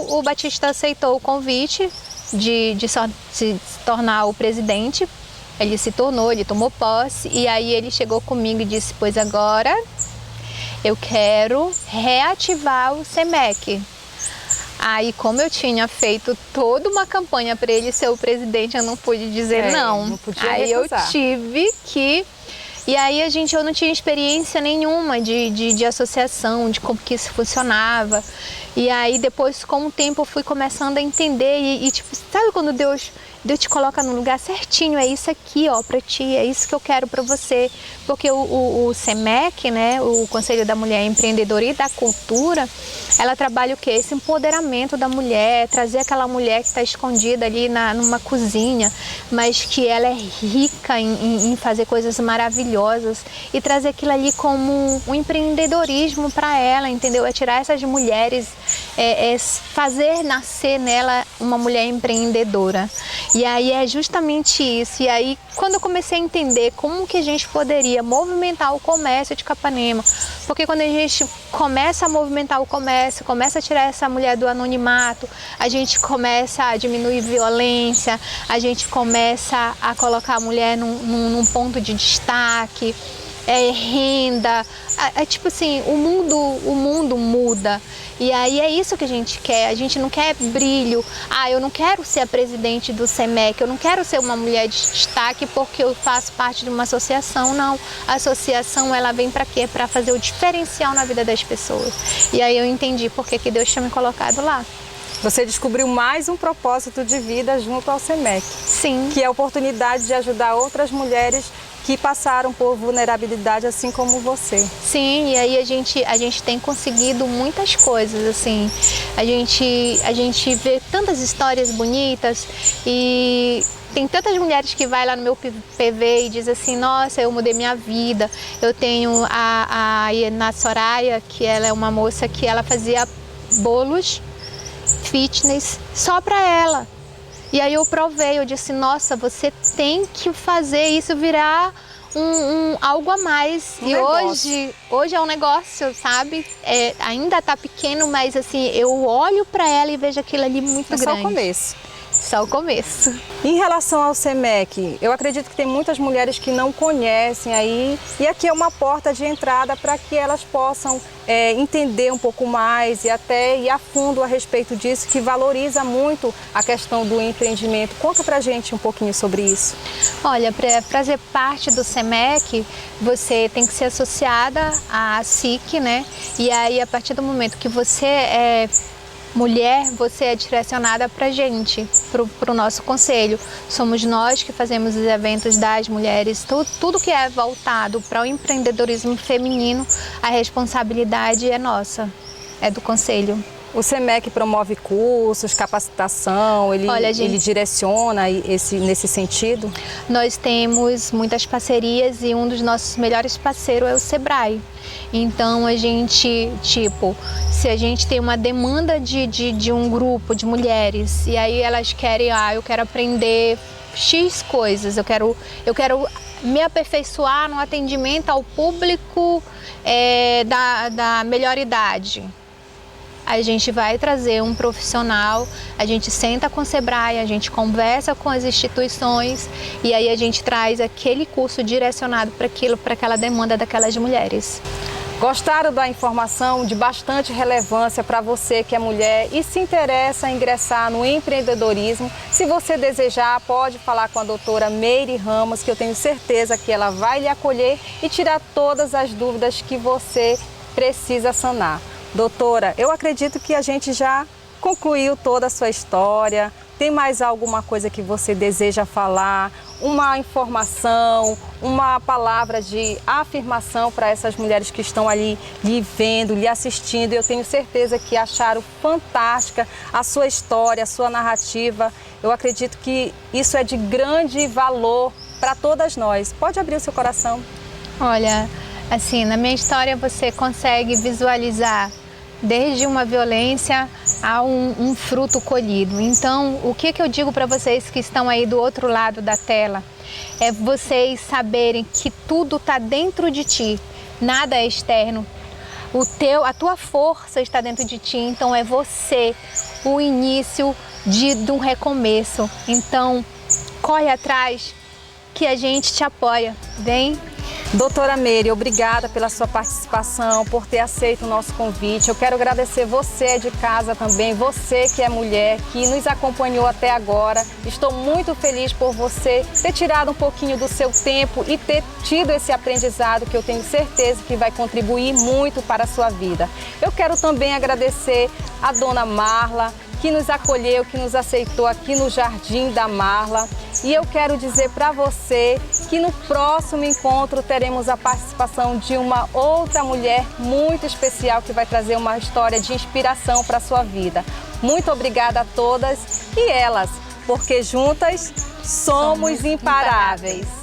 o Batista aceitou o convite de se tornar o presidente. Ele se tornou, ele tomou posse, e aí ele chegou comigo e disse, pois agora eu quero reativar o SEMEC. Aí, como eu tinha feito toda uma campanha para ele ser o presidente, eu não pude dizer não.
Não podia
aí
recusar.
Eu tive que... E aí eu não tinha experiência nenhuma de associação, de como que isso funcionava. E aí depois, com o tempo, eu fui começando a entender e tipo, sabe quando Deus te coloca no lugar certinho, é isso aqui, ó, pra ti, é isso que eu quero pra você. Porque o SEMEC, né, o Conselho da Mulher Empreendedora e da Cultura, ela trabalha o quê? Esse empoderamento da mulher, trazer aquela mulher que está escondida ali numa cozinha, mas que ela é rica em fazer coisas maravilhosas e trazer aquilo ali como um empreendedorismo para ela, entendeu? É tirar essas mulheres, fazer nascer nela uma mulher empreendedora. E aí é justamente isso. E aí, quando eu comecei a entender como que a gente poderia movimentar o comércio de Capanema, porque quando a gente começa a movimentar o comércio, começa a tirar essa mulher do anonimato, a gente começa a diminuir violência, a gente começa a colocar a mulher num ponto de destaque, renda, tipo assim, o mundo muda. E aí é isso que a gente quer, a gente não quer brilho. Eu não quero ser a presidente do SEMEC, eu não quero ser uma mulher de destaque porque eu faço parte de uma associação, não. A associação, ela vem para quê? Para fazer o diferencial na vida das pessoas. E aí eu entendi por que Deus tinha me colocado lá.
Você descobriu mais um propósito de vida junto ao SEMEC.
Sim.
Que é a oportunidade de ajudar outras mulheres que passaram por vulnerabilidade, assim como você.
Sim, e aí a gente tem conseguido muitas coisas, assim. A gente vê tantas histórias bonitas e tem tantas mulheres que vai lá no meu PV e diz assim, nossa, eu mudei minha vida. Eu tenho a Iena Soraya, que ela é uma moça que ela fazia bolos fitness só para ela. E aí eu provei, eu disse, nossa, você tem que fazer isso virar algo a mais. E hoje é um negócio, sabe? Ainda tá pequeno, mas assim, eu olho para ela e vejo aquilo ali muito grande.
Só o começo.
Só o começo.
Em relação ao SEMEC, eu acredito que tem muitas mulheres que não conhecem aí, e aqui é uma porta de entrada para que elas possam entender um pouco mais e até ir a fundo a respeito disso, que valoriza muito a questão do empreendimento. Conta pra gente um pouquinho sobre isso.
Olha, para fazer parte do SEMEC, você tem que ser associada à SIC, né? E aí, a partir do momento que você é mulher, você é direcionada para a gente, para o nosso conselho. Somos nós que fazemos os eventos das mulheres, tudo que é voltado para o empreendedorismo feminino, a responsabilidade é nossa, é do conselho.
O SEMEC promove cursos, capacitação, ele direciona nesse sentido?
Nós temos muitas parcerias e um dos nossos melhores parceiros é o Sebrae. Então a gente, se a gente tem uma demanda de um grupo de mulheres e aí elas querem, eu quero aprender X coisas, eu quero me aperfeiçoar no atendimento ao público da melhor idade. A gente vai trazer um profissional, a gente senta com o Sebrae, a gente conversa com as instituições e aí a gente traz aquele curso direcionado para aquela demanda daquelas mulheres.
Gostaram da informação de bastante relevância para você que é mulher e se interessa em ingressar no empreendedorismo? Se você desejar, pode falar com a doutora Meire Ramos, que eu tenho certeza que ela vai lhe acolher e tirar todas as dúvidas que você precisa sanar. Doutora, eu acredito que a gente já concluiu toda a sua história. Tem mais alguma coisa que você deseja falar? uma informação, uma palavra de afirmação para essas mulheres que estão ali lhe vendo, lhe assistindo. Eu tenho certeza que acharam fantástica a sua história, a sua narrativa. Eu acredito que isso é de grande valor para todas nós. Pode abrir o seu coração.
Olha, assim, na minha história você consegue visualizar desde uma violência a um fruto colhido. Então, o que eu digo para vocês que estão aí do outro lado da tela é vocês saberem que tudo está dentro de ti, nada é externo. A tua força está dentro de ti, então é você o início de um recomeço. Então, corre atrás que a gente te apoia, vem.
Doutora Meire, obrigada pela sua participação, por ter aceito o nosso convite. Eu quero agradecer você de casa também, você que é mulher, que nos acompanhou até agora. Estou muito feliz por você ter tirado um pouquinho do seu tempo e ter tido esse aprendizado que eu tenho certeza que vai contribuir muito para a sua vida. Eu quero também agradecer a dona Marla, que nos acolheu, que nos aceitou aqui no Jardim da Marla. E eu quero dizer para você que no próximo encontro teremos a participação de uma outra mulher muito especial que vai trazer uma história de inspiração para a sua vida. Muito obrigada a todas e elas, porque juntas somos imparáveis.